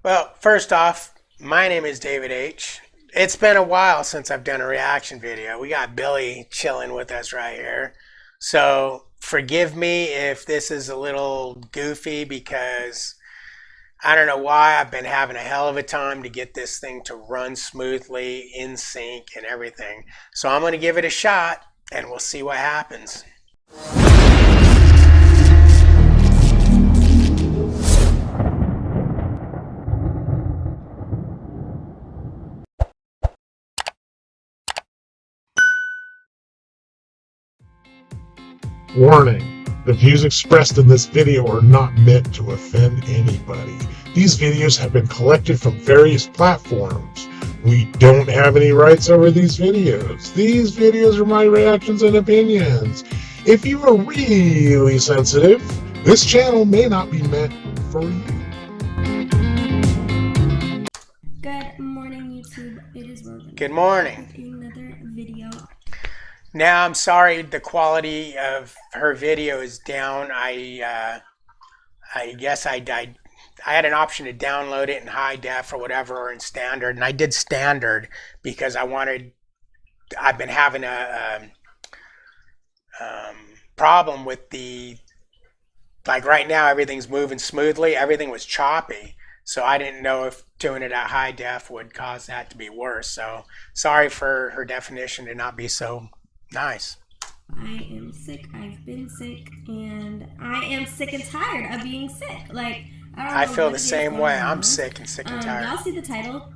Well, first off, my name is David H. It's been a while since I've done a reaction video. We got Billy chilling with us right here. So forgive me if this is a little goofy because I don't know why I've been having a hell of a time to get this thing to run smoothly, in sync, and everything. So I'm going to give it a shot and we'll see what happens. Warning: the views expressed in this video are not meant to offend anybody. These videos have been collected from various platforms. We don't have any rights over these videos. These videos are my reactions and opinions. If you are really sensitive, this channel may not be meant for you. Good morning, YouTube. It is ROADRUNNA. Good morning. Another video. Now, I'm sorry the quality of her video is down. I guess I had an option to download it in high def or whatever, or in standard, and I did standard because I've been having a problem with like right now everything's moving smoothly. Everything was choppy, so I didn't know if doing it at high def would cause that to be worse. So sorry for her definition to not be so nice. I am sick. I've been sick, and I am sick and tired of being sick. Like, I feel the same way. I'm sick and tired. Y'all see the title?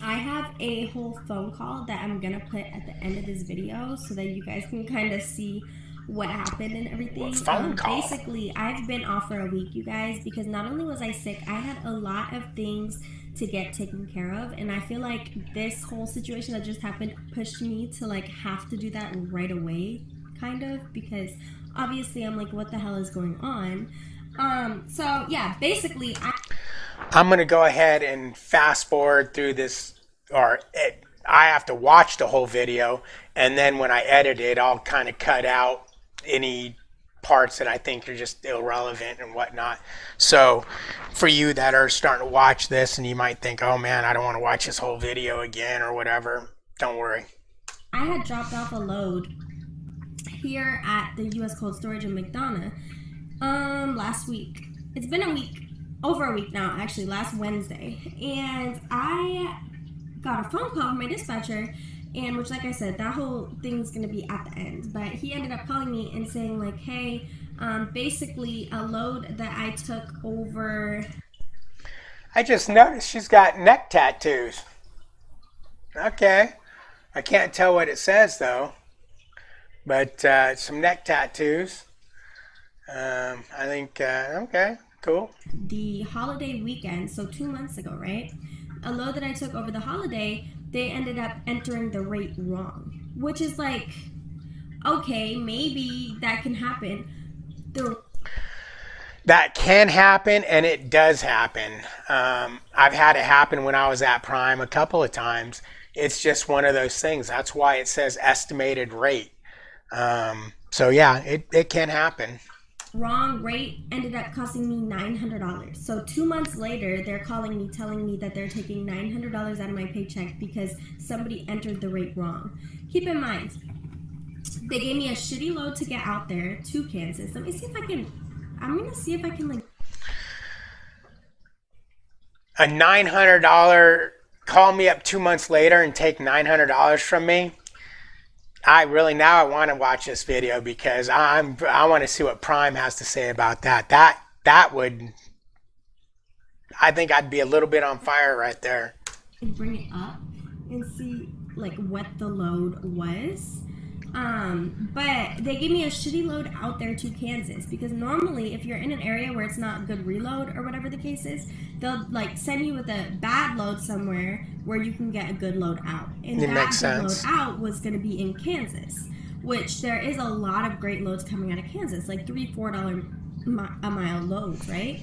I have a whole phone call that I'm gonna put at the end of this video so that you guys can kind of see what happened and everything. What phone call? Basically, I've been off for a week, you guys, because not only was I sick, I had a lot of things to get taken care of, and I feel like this whole situation that just happened pushed me to like have to do that right away, kind of, because obviously I'm like, what the hell is going on? So yeah, basically I'm gonna go ahead and fast forward through this, I have to watch the whole video, and then when I edit it, I'll kind of cut out any parts that I think are just irrelevant and whatnot. So for you that are starting to watch this and you might think, oh man, I don't want to watch this whole video again or whatever, don't worry. I had dropped off a load here at the U.S. Cold Storage in McDonough last week. It's been a week, over a week now, actually, last Wednesday, and I got a phone call from my dispatcher, and which, like I said, that whole thing's gonna be at the end, but he ended up calling me and saying like, hey, basically a load that I took over. I just noticed she's got neck tattoos. Okay, I can't tell what it says though, but some neck tattoos. I think okay, cool. The holiday weekend, so 2 months ago, right? A load that I took over the holiday, they ended up entering the rate wrong, which is like, okay, maybe that can happen. That can happen, and it does happen. I've had it happen when I was at Prime a couple of times. It's just one of those things. That's why it says estimated rate. So yeah, it can happen. Wrong rate ended up costing me $900. So 2 months later, they're calling me telling me that they're taking $900 out of my paycheck because somebody entered the rate wrong. Keep in mind, they gave me a shitty load to get out there to Kansas. Let me see if I can, I'm gonna see if I can like. A $900, call me up 2 months later and take $900 from me. I want to watch this video because I want to see what Prime has to say about that. That would, I think I'd be a little bit on fire right there. And bring it up and see like what the load was. But they gave me a shitty load out there to Kansas because normally if you're in an area where it's not good reload or whatever the case is, they'll like send you with a bad load somewhere where you can get a good load out. And it that makes good sense. Load out was going to be in Kansas, which there is a lot of great loads coming out of Kansas, like $3-4 a mile loads, right?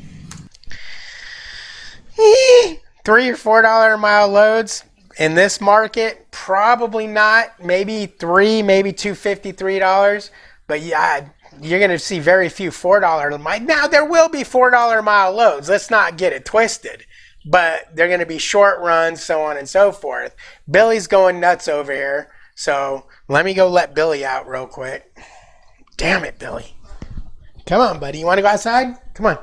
$3 or $4 a mile loads. In this market, probably not. Maybe maybe $2.50, $3. But yeah, you're going to see very few $4 a mile. Now, there will be $4 a mile loads. Let's not get it twisted. but they're going to be short runs, so on and so forth. Billy's going nuts over here. So let me go let Billy out real quick. Damn it, Billy. Come on, buddy. You want to go outside? Come on.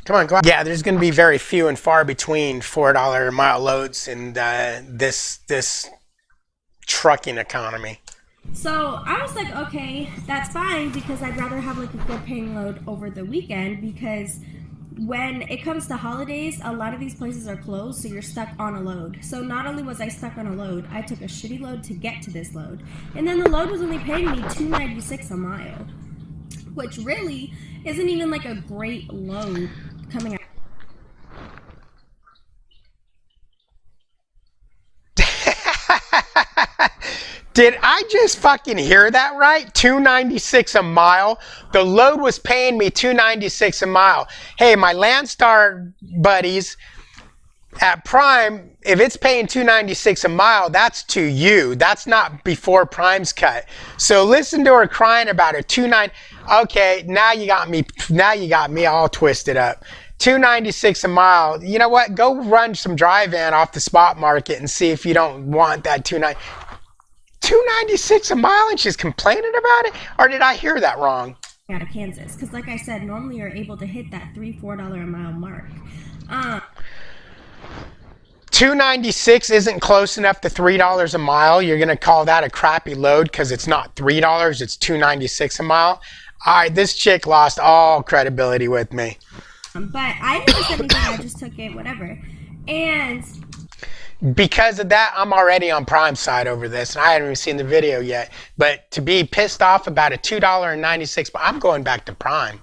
Come on, go out. Yeah, there's going to be very few and far between $4 a mile loads in this trucking economy. So I was like, okay, that's fine, because I'd rather have like a good paying load over the weekend, because when it comes to holidays, a lot of these places are closed, so you're stuck on a load. So not only was I stuck on a load, I took a shitty load to get to this load. And then the load was only paying me $2.96 a mile, which really isn't even like a great load coming out. Did I just fucking hear that right? $2.96 a mile. The load was paying me $2.96 a mile. Hey, my Landstar buddies at Prime, if it's paying $2.96 a mile, that's to you. That's not before Prime's cut. So listen to her crying about it. Okay, now you got me. Now you got me all twisted up. $2.96 a mile. You know what? Go run some dry van off the spot market and see if you don't want that $2.96 a mile, and she's complaining about it? Or did I hear that wrong? Out of Kansas, because like I said, normally you're able to hit that $3-4 a mile mark. $2.96 isn't close enough to $3 a mile. You're gonna call that a crappy load because it's not $3, it's $2.96 a mile. All right, this chick lost all credibility with me. But I never said anything. I just took it, whatever. And because of that, I'm already on Prime's side over this, and I haven't even seen the video yet. But to be pissed off about a $2.96, I'm going back to Prime.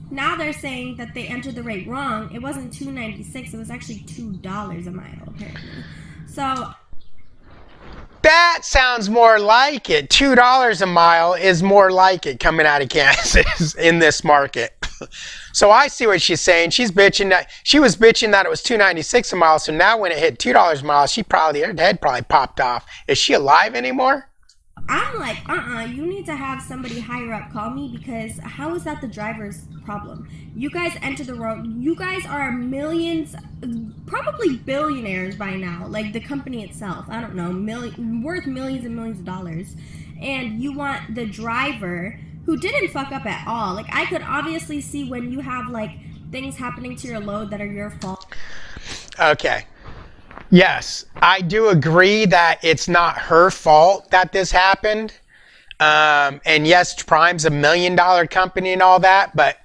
Now they're saying that they entered the rate wrong. It wasn't $2.96. It was actually $2 a mile, apparently. So that sounds more like it. $2 a mile is more like it coming out of Kansas in this market. So I see what she's saying. She's bitching that she was bitching that it was $2.96 a mile. So now when it hit $2 a mile, her head probably popped off. Is she alive anymore? I'm like, you need to have somebody higher up call me, because how is that the driver's problem? You guys enter the road. You guys are millions, probably billionaires by now. Like the company itself, I don't know, worth millions and millions of dollars. And you want the driver who didn't fuck up at all. Like I could obviously see when you have like things happening to your load that are your fault. Okay. Yes, I do agree that it's not her fault that this happened. And yes, Prime's $1 million company and all that, but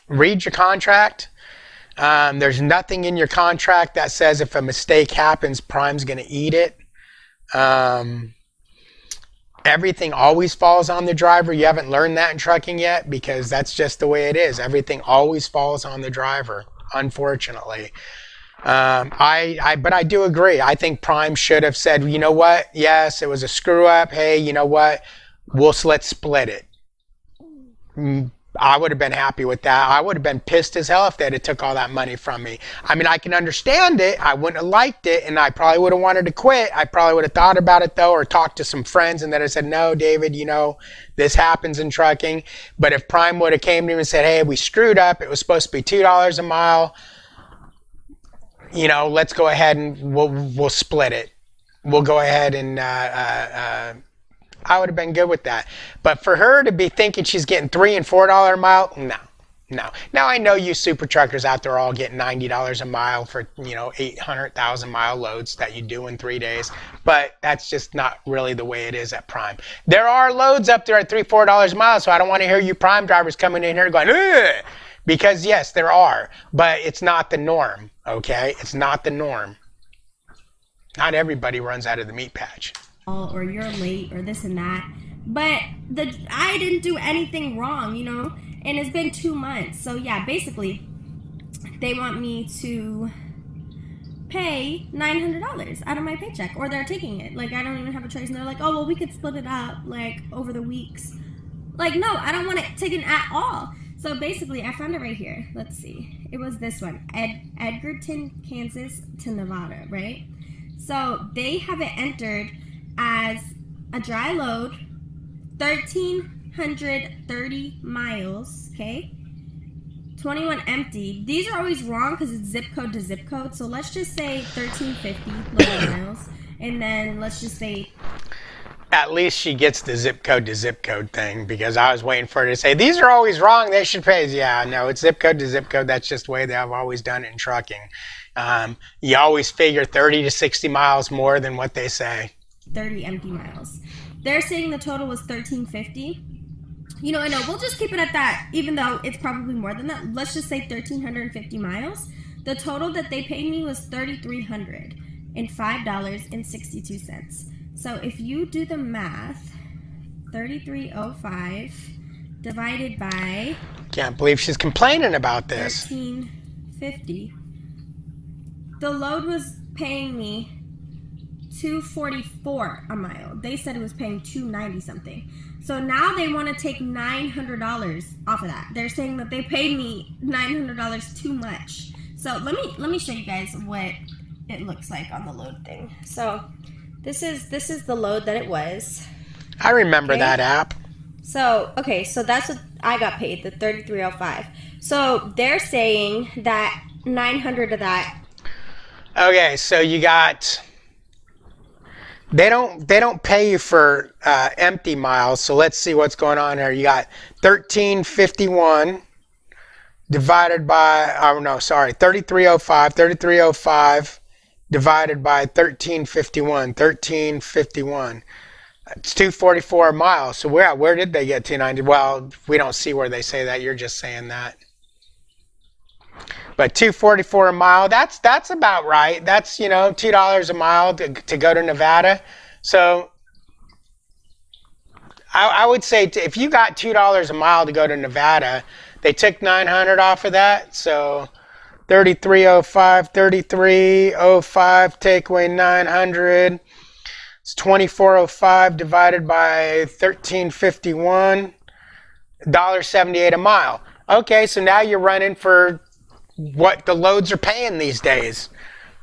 read your contract. There's nothing in your contract that says if a mistake happens, Prime's going to eat it. Everything always falls on the driver. You haven't learned that in trucking yet, because that's just the way it is. Everything always falls on the driver, unfortunately. But I do agree. I think Prime should have said, you know what? Yes, it was a screw up. Hey, you know what? Let's split it. I would have been happy with that. I would have been pissed as hell if they'd have took all that money from me. I mean, I can understand it. I wouldn't have liked it, and I probably would have wanted to quit. I probably would have thought about it, though, or talked to some friends, and then I said, no, David, you know, this happens in trucking. But if Prime would have came to me and said, hey, we screwed up. It was supposed to be $2 a mile. You know, let's go ahead and we'll split it. We'll go ahead and I would have been good with that. But for her to be thinking she's getting $3 and $4 a mile, no. Now I know you super truckers out there are all getting $90 a mile for, you know, 800,000 mile loads that you do in 3 days, but that's just not really the way it is at Prime. There are loads up there at $3, $4 a mile, so I don't want to hear you Prime drivers coming in here going, ugh! Because yes, there are, but it's not the norm, okay? It's not the norm. Not everybody runs out of the meat patch. Or you're late or this and that. But I didn't do anything wrong, you know? And it's been 2 months. So yeah, basically, they want me to pay $900 out of my paycheck, or they're taking it. Like, I don't even have a choice. And they're like, oh, well, we could split it up, like, over the weeks. Like, no, I don't want it taken at all. So basically, I found it right here. Let's see. It was this one. Edgerton, Kansas to Nevada, right? So they have it entered as a dry load, 1,330 miles, okay? 21 empty. These are always wrong because it's zip code to zip code. So let's just say 1350 loaded miles. And then let's just say... At least she gets the zip code to zip code thing, because I was waiting for her to say, these are always wrong, they should pay. Yeah, no, it's zip code to zip code. That's just the way that I've always done it in trucking. You always figure 30 to 60 miles more than what they say. 30 empty miles. They're saying the total was 1350. You know, I know, we'll just keep it at that, even though it's probably more than that. Let's just say 1,350 miles. The total that they paid me was $3,305.62. So if you do the math, 3,305 divided by... Can't believe she's complaining about this. 1,350. The load was paying me $244 a mile. They said it was paying $290 something. So now they want to take $900 off of that. They're saying that they paid me $900 too much. So let me show you guys what it looks like on the load thing. So this is the load that it was. I remember that app. So okay, so that's what I got paid, the $3,305. So they're saying that 900 of that. Okay, so you got... They don't pay you for empty miles, so let's see what's going on here. You got 1351 divided by 3305 divided by 1351. It's 244 a mile. So where did they get 290? Well, we don't see where they say that. You're just saying that. But 244 a mile, that's about right. That's, $2 a mile to go to Nevada. So I would say if you got $2 a mile to go to Nevada, they took 900 off of that. So 3305 take away 900. It's 2405 divided by 1351, $1.78 a mile. Okay, so now you're running for what the loads are paying these days,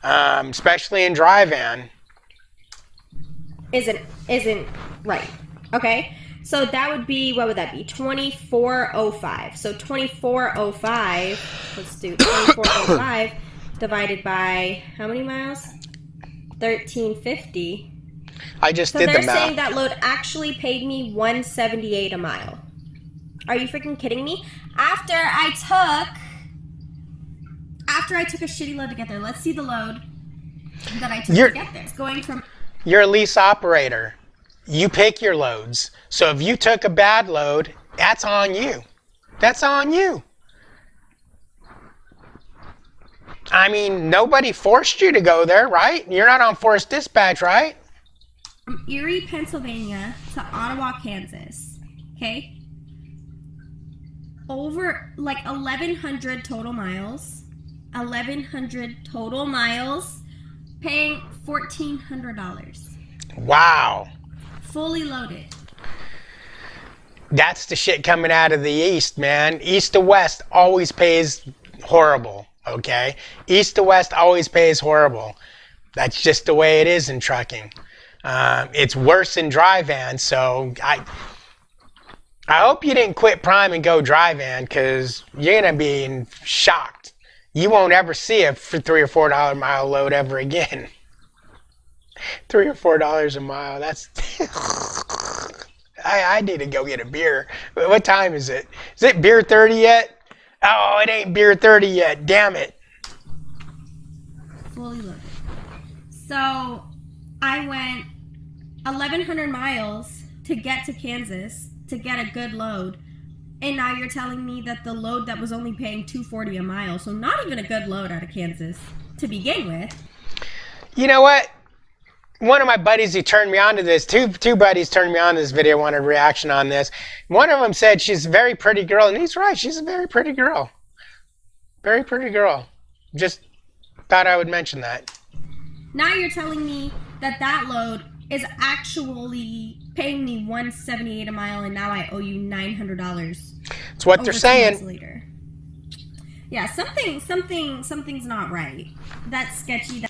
especially in dry van. Isn't right. Okay, so that would be, what would that be? 2405. So 2405. Let's do 2405 divided by how many miles? 1350. I just did the math. So they're saying that load actually paid me $178 a mile. Are you freaking kidding me? After I took a shitty load to get there. Let's see the load that I took to get there. It's going from... You're a lease operator. You pick your loads. So if you took a bad load, that's on you. That's on you. I mean, nobody forced you to go there, right? You're not on forced dispatch, right? From Erie, Pennsylvania to Ottawa, Kansas. Okay? Over like 1,100 total miles. 1,100 total miles, paying $1,400. Wow. Fully loaded. That's the shit coming out of the east, man. East to west always pays horrible, okay? East to west always pays horrible. That's just the way it is in trucking. It's worse in dry van, so I hope you didn't quit Prime and go dry van, because you're going to be shocked. You won't ever see a $3 or $4 a mile load ever again. $3 or $4 a mile. That's... I need to go get a beer. What time is it? Is it beer 30 yet? Oh, it ain't beer 30 yet. Damn it. Fully loaded. So I went 1,100 miles to get to Kansas to get a good load. And now you're telling me that the load that was only paying $240 a mile, so not even a good load out of Kansas to begin with. You know what? One of my buddies who turned me on to this, two buddies turned me on to this video, wanted a reaction on this. One of them said she's a very pretty girl, and he's right. She's a very pretty girl. Very pretty girl. Just thought I would mention that. Now you're telling me that load is actually paying me $178 a mile, and now I owe you $900. It's what they're saying. Later. Yeah, something's not right. That's sketchy.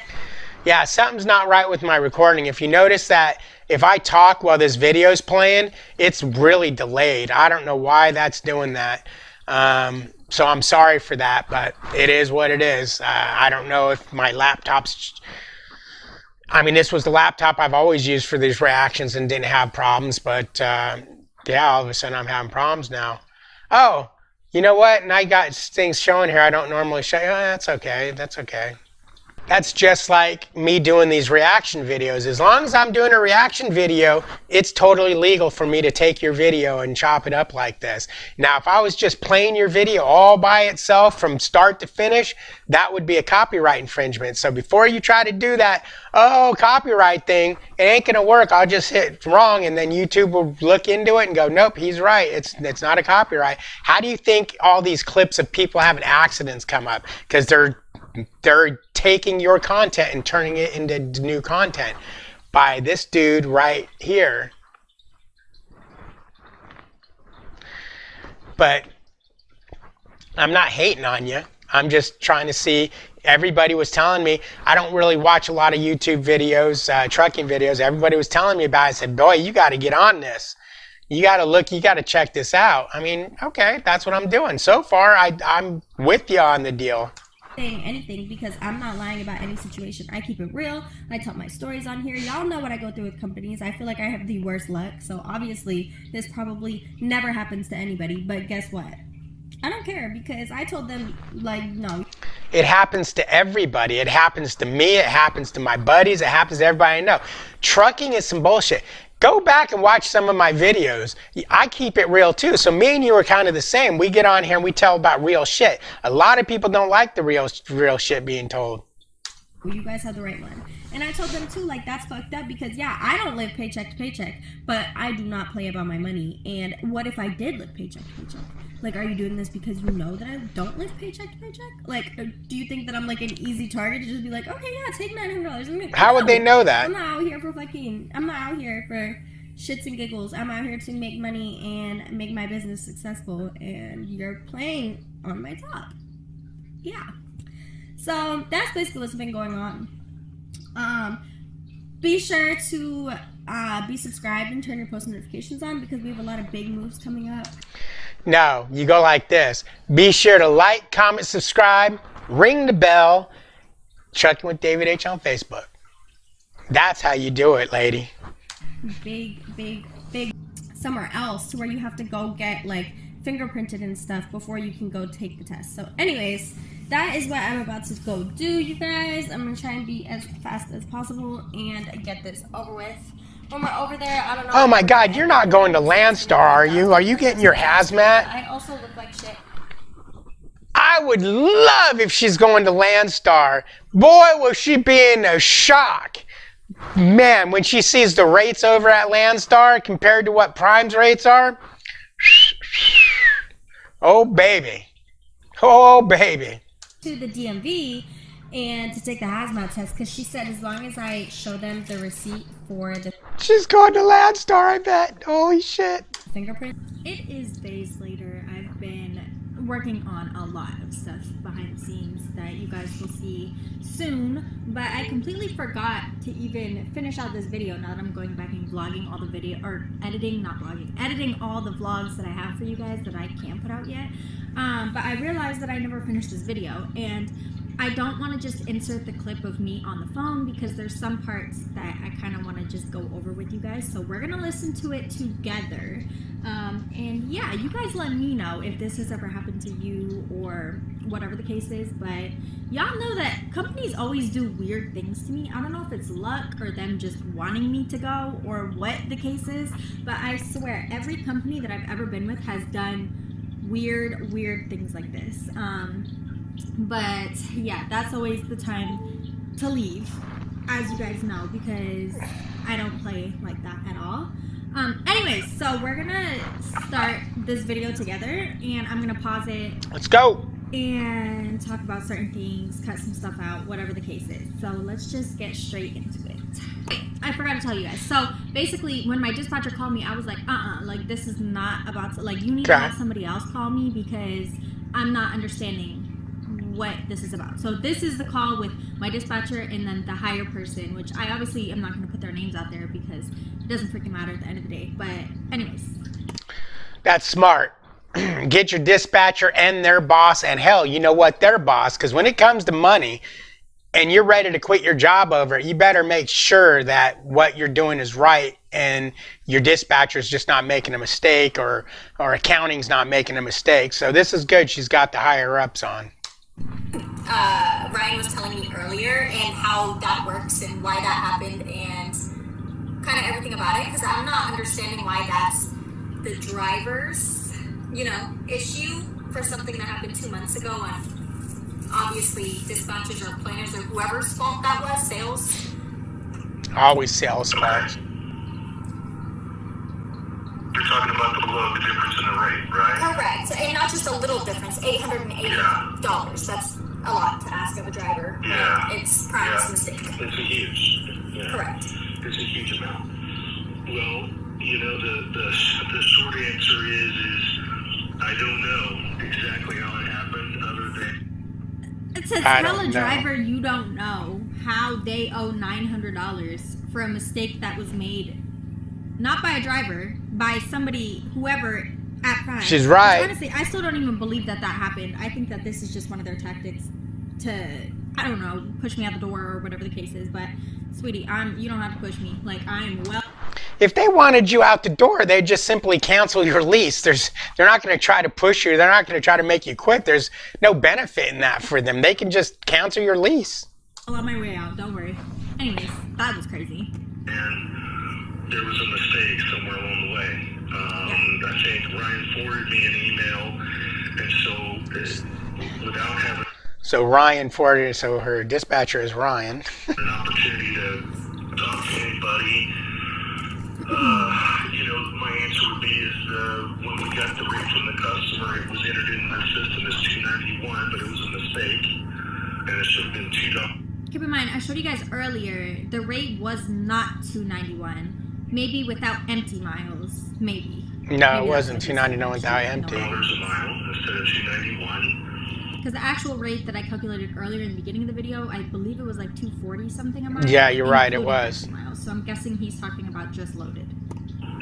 Yeah, something's not right with my recording. If you notice that if I talk while this video's playing, it's really delayed. I don't know why that's doing that. So I'm sorry for that, but it is what it is. I don't know if my laptop's... I mean, this was the laptop I've always used for these reactions and didn't have problems, but yeah, all of a sudden I'm having problems now. Oh, you know what? And I got things showing here I don't normally show. Oh, that's okay. That's okay. That's just like me doing these reaction videos. As long as I'm doing a reaction video, it's totally legal for me to take your video and chop it up like this. Now, if I was just playing your video all by itself from start to finish, that would be a copyright infringement. So before you try to do that, oh, copyright thing, it ain't gonna work. I'll just hit wrong, and then YouTube will look into it and go, nope, he's right. It's not a copyright. How do you think all these clips of people having accidents come up? Because they're taking your content and turning it into new content by this dude right here. But I'm not hating on you. I'm just trying to see. Everybody was telling me, I don't really watch a lot of YouTube videos, trucking videos. Everybody was telling me about it. I said, boy, you got to get on this. You got to look, you got to check this out. I mean, okay, that's what I'm doing. So far, I'm with you on the deal. Anything, because I'm not lying about any situation. I keep it real. I tell my stories on here. Y'all know what I go through with companies. I feel like I have the worst luck, so obviously this probably never happens to anybody. But guess what? I don't care, because I told them, like, no. It happens to everybody. It happens to me. It happens to my buddies. It happens to everybody I know. Trucking is some bullshit. Go back and watch some of my videos. I keep it real too. So me and you are kind of the same. We get on here and we tell about real shit. A lot of people don't like the real shit being told. You guys have the right one. And I told them too, like, that's fucked up, because yeah, I don't live paycheck to paycheck, but I do not play about my money. And what if I did live paycheck to paycheck? Like, are you doing this because you know that I don't live paycheck to paycheck? Like, do you think that I'm like an easy target to just be like, okay, yeah, take $900. How would they know that? I'm not out here for shits and giggles. I'm out here to make money and make my business successful, and you're playing on my top. Yeah. So that's basically what's been going on. Be sure to be subscribed and turn your post notifications on, because we have a lot of big moves coming up. No, you go like this. Be sure to like, comment, subscribe, ring the bell, Trucking with David H on Facebook. That's how you do it, lady. Big somewhere else where you have to go get like fingerprinted and stuff before you can go take the test. So anyways, that is what I'm about to go do, you guys. I'm gonna try and be as fast as possible and get this over with. When we're over there, I don't know. Oh my God, you're not going to Landstar, are you? Are you getting your hazmat? I also look like shit. I would love if she's going to Landstar. Boy, will she be in a shock. Man, when she sees the rates over at Landstar compared to what Prime's rates are. Oh, baby. Oh, baby. To the DMV and to take the hazmat test, because she said as long as I show them the receipt for the... She's going to Landstar, I bet. Holy shit. Fingerprint. It is days later. I've been working on a lot of stuff behind the scenes that you guys will see soon, but I completely forgot to even finish out this video now that I'm going back and vlogging all the video, or editing all the vlogs that I have for you guys that I can't put out yet. But I realized that I never finished this video, and I don't want to just insert the clip of me on the phone, because there's some parts that I kind of want to just go over with you guys. So we're going to listen to it together. And yeah, you guys let me know if this has ever happened to you or whatever the case is. But y'all know that companies always do weird things to me. I don't know if it's luck or them just wanting me to go or what the case is. But I swear, every company that I've ever been with has done weird things like this. But yeah, that's always the time to leave, as you guys know, because I don't play like that at all. Anyways, so we're gonna start this video together, and I'm gonna pause it. Let's go. And talk about certain things, cut some stuff out, whatever the case is. So let's just get straight into it. I forgot to tell you guys. So basically, when my dispatcher called me, I was like, like this is not about to, like, you need to have somebody else call me, because I'm not understanding what this is about. So this is the call with my dispatcher and then the higher person, which I obviously am not going to put their names out there because it doesn't freaking matter at the end of the day. But anyways. That's smart. get your dispatcher and their boss, and hell, you know what, their boss, because when it comes to money and you're ready to quit your job over it, you better make sure that what you're doing is right and your dispatcher is just not making a mistake, or accounting's not making a mistake. So this is good. She's got the higher ups on. Ryan was telling me earlier and how that works and why that happened and kind of everything about it, because I'm not understanding why that's the driver's, issue for something that happened 2 months ago, and obviously dispatchers or planners or whoever's fault that was, sales. Always sales fault. You're talking about the difference in the rate, right? Correct, and not just a little difference, $880. That's a lot to ask of a driver. Yeah. It's Prime's mistake. It's a huge. Yeah. Correct. It's a huge amount. Well, the short answer is I don't know exactly how it happened, other than It says, tell a driver you don't know how they owe $900 for a mistake that was made, not by a driver, by somebody, whoever at Prime. She's right. Honestly, I still don't even believe that happened. I think that this is just one of their tactics to, I don't know, push me out the door or whatever the case is. But, sweetie, you don't have to push me. Like, I'm well. If they wanted you out the door, they'd just simply cancel your lease. They're not going to try to push you. They're not going to try to make you quit. There's no benefit in that for them. They can just cancel your lease. I'm on my way out. Don't worry. Anyways, that was crazy. And there was a mistake somewhere along the way. I think Ryan forwarded me an email, and so without having... So Ryan forwarded, so her dispatcher is Ryan. an opportunity to talk to anybody, my answer would be is when we got the rate from the customer, it was entered in the system as $291, but it was a mistake, and it should have been $2. Keep in mind, I showed you guys earlier, the rate was not $291. Maybe without empty miles, maybe. No, maybe it wasn't $291 without empty. $2 a mile instead of $291. Because the actual rate that I calculated earlier in the beginning of the video, I believe it was like $240 something a mile. Yeah, you're right, it was. empty miles. So I'm guessing he's talking about just loaded.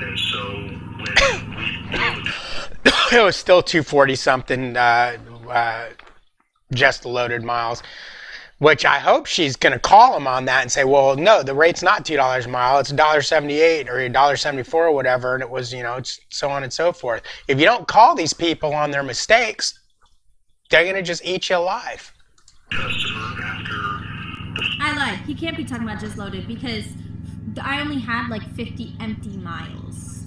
And so when it was still 240 something, just the loaded miles. Which I hope she's going to call him on that and say, well, no, the rate's not $2 a mile. It's $1.78 or $1.74 or whatever. And it was, it's so on and so forth. If you don't call these people on their mistakes, they're going to just eat you alive. I lied. He can't be talking about just loaded because I only had like 50 empty miles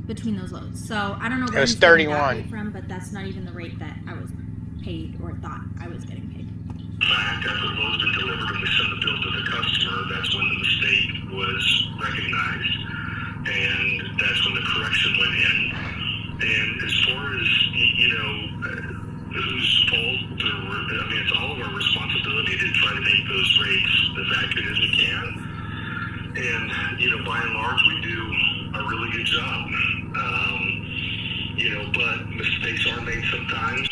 between those loads. So I don't know where it was he's getting 31 that rate from, but that's not even the rate that I was paid or thought I was getting paid. Fact, after the load's been delivered and we send the bill to the customer, that's when the mistake was recognized, and that's when the correction went in. And as far as, whose fault, it's all of our responsibility to try to make those rates as accurate as we can. And, by and large, we do a really good job. But mistakes are made sometimes.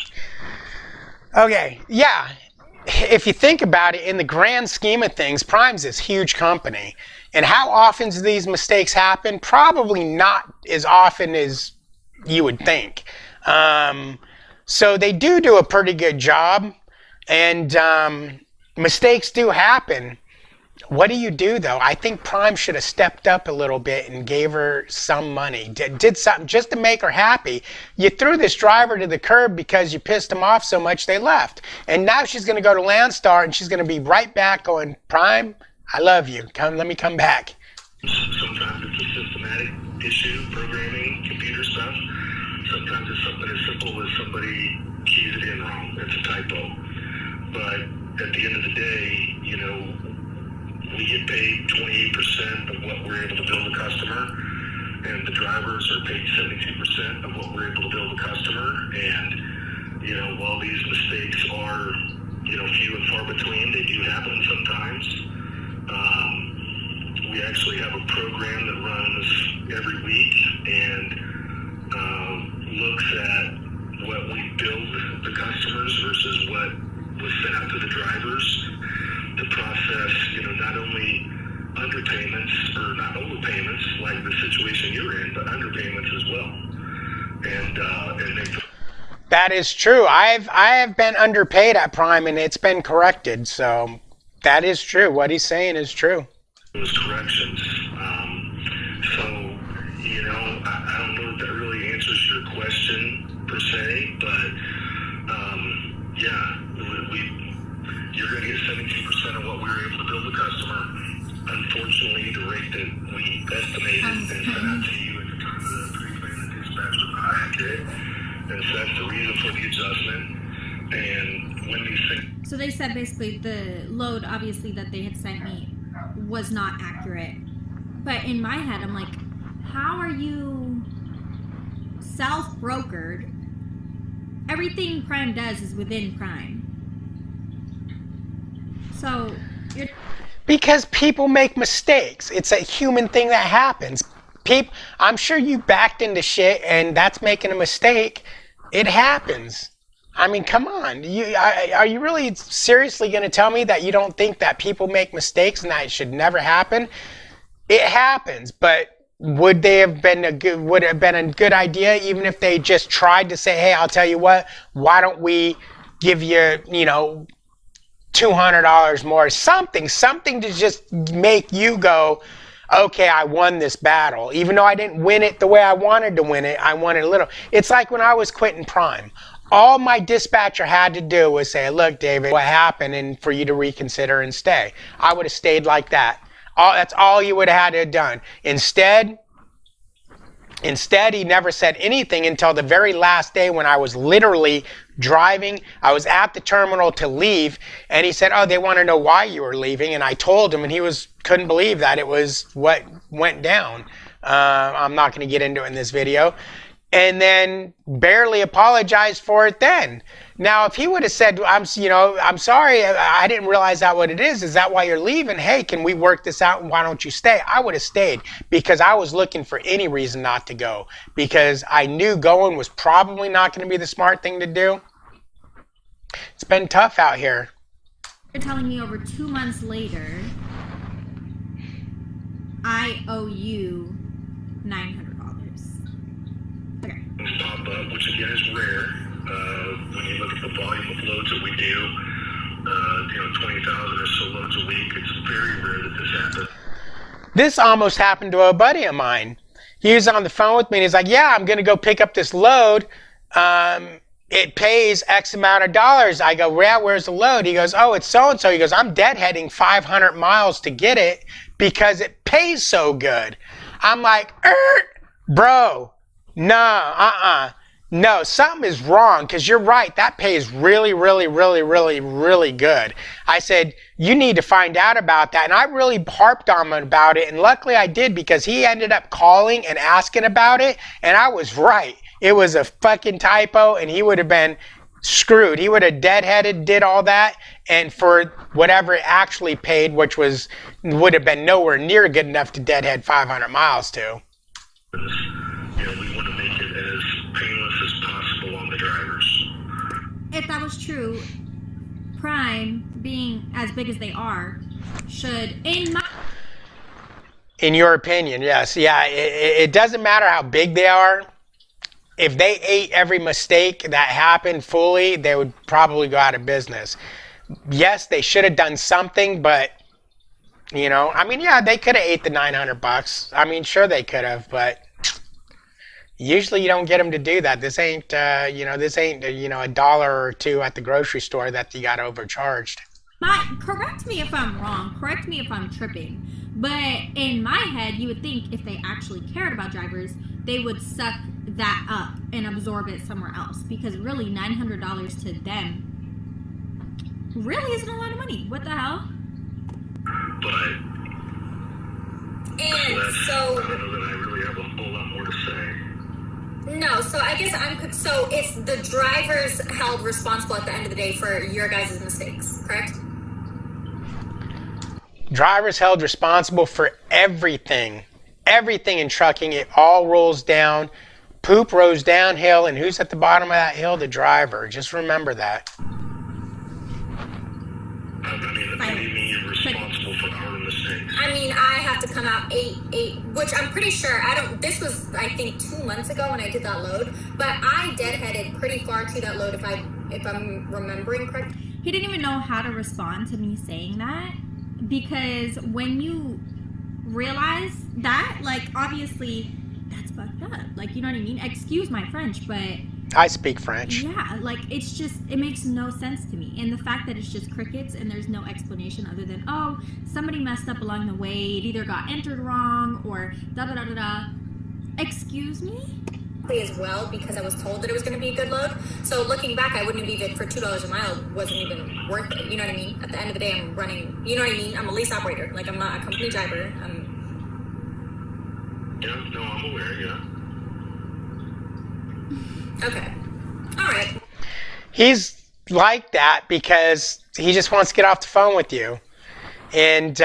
Okay, yeah. If you think about it, in the grand scheme of things, Prime's this huge company. And how often do these mistakes happen? Probably not as often as you would think. So they do a pretty good job. And mistakes do happen. What do you do, though? I think Prime should have stepped up a little bit and gave her some money. Did something just to make her happy. You threw this driver to the curb because you pissed them off so much they left. And now she's going to go to Landstar and she's going to be right back going, Prime, I love you. Let me come back. Sometimes it's a systematic issue, programming, computer stuff. Sometimes it's something as simple as somebody keys it in wrong. It's a typo. But at the end of the day, we get paid 28% of what we're able to bill the customer, and the drivers are paid 72% of what we're able to bill the customer. And, while these mistakes are, few and far between, they do happen sometimes. We actually have a program that runs every week and looks at what we billed the customers versus what was sent out to the drivers. To process, not only underpayments or not overpayments like the situation you're in, but underpayments as well. and they That is true. I have been underpaid at Prime, and it's been corrected. So that is true. What he's saying is true. those corrections. So, you know, I don't know if that really answers your question per se, but yeah, you're going to get 17% of what we were able to bill the customer. Unfortunately, the rate that we estimated and sent out to you at the time of the pre-plan and dispatch was not accurate, and so that's the reason for the adjustment. And when these things... So they said basically the load, obviously, that they had sent me was not accurate. But in my head, I'm like, how are you self-brokered? Everything Prime does is within Prime. So you're... Because people make mistakes. It's a human thing that happens. I'm sure you backed into shit, and that's making a mistake. It happens. I mean, come on. Are you really seriously going to tell me that you don't think that people make mistakes and that it should never happen? It happens, but would it have been a good idea even if they just tried to say, hey, I'll tell you what, why don't we give you, $200 more, something to just make you go, okay, I won this battle. Even though I didn't win it the way I wanted to win it, I won it a little. It's like when I was quitting Prime. All my dispatcher had to do was say, look, David, what happened, and for you to reconsider and stay. I would have stayed like that. That's all you would have had to have done. Instead, he never said anything until the very last day when I was literally driving. I was at the terminal to leave, and he said, oh, they want to know why you were leaving. And I told him, and he couldn't believe that it was what went down. I'm not going to get into it in this video. And then barely apologized for it then. Now, if he would have said, I'm sorry, I didn't realize that what it is. Is that why you're leaving? Hey, can we work this out? And why don't you stay? I would have stayed because I was looking for any reason not to go because I knew going was probably not going to be the smart thing to do. It's been tough out here. You're telling me over 2 months later, I owe you $900. Okay. Pop up, which again is rare. When you look at the volume of loads that we do, 20,000 or so loads a week, it's very rare that this happens. This almost happened to a buddy of mine. He was on the phone with me and he's like, yeah, I'm going to go pick up this load. It pays X amount of dollars. I go, yeah, where's the load? He goes, oh, it's so-and-so. He goes, I'm deadheading 500 miles to get it because it pays so good. I'm like, bro, no, no, something is wrong because you're right. That pays really, really, really, really, really good. I said, you need to find out about that. And I really harped on him about it. And luckily I did because he ended up calling and asking about it. And I was right. It was a fucking typo and he would have been screwed. He would have deadheaded, did all that. And for whatever it actually paid, which would have been nowhere near good enough to deadhead 500 miles to. We want to make it as painless as possible on the drivers. If that was true, Prime, being as big as they are, should, in your opinion, yes. Yeah, it doesn't matter how big they are. If they ate every mistake that happened fully, they would probably go out of business. Yes, they should have done something, but, they could have ate the $900. I mean, sure they could have, but usually you don't get them to do that. This ain't, a dollar or two at the grocery store that you got overcharged. Correct me if I'm wrong. Correct me if I'm tripping. But in my head, you would think if they actually cared about drivers, they would suck that up and absorb it somewhere else. Because really, $900 to them really isn't a lot of money. What the hell? But I don't know that I really have a whole lot more to say. No, so I guess so it's the drivers held responsible at the end of the day for your guys' mistakes, correct? Drivers held responsible for everything. Everything in trucking, it all rolls down. Poop rolls downhill, and who's at the bottom of that hill? The driver. Just remember that. What do you mean you're responsible for our mistakes? I mean, I have to come out eight, which I'm pretty sure this was, I think, 2 months ago when I did that load, but I deadheaded pretty far to that load if I'm remembering correctly. He didn't even know how to respond to me saying that, because when you realize that, like, obviously that's fucked up. Like, you know what I mean? Excuse my French, but I speak French. yeah, like, it's just, it makes no sense to me. And the fact that it's just crickets and there's no explanation other than, oh, somebody messed up along the way, it either got entered wrong or da-da-da-da-da. Excuse me? As well, because I was told that it was going to be a good load. So looking back, I wouldn't have even, for $2 a mile, wasn't even worth it. You know what I mean? At the end of the day, I'm running, you know what I mean? I'm a lease operator. Like, I'm not a company driver. Yeah, no, I'm aware, yeah. Okay. All right. He's like that because he just wants to get off the phone with you. And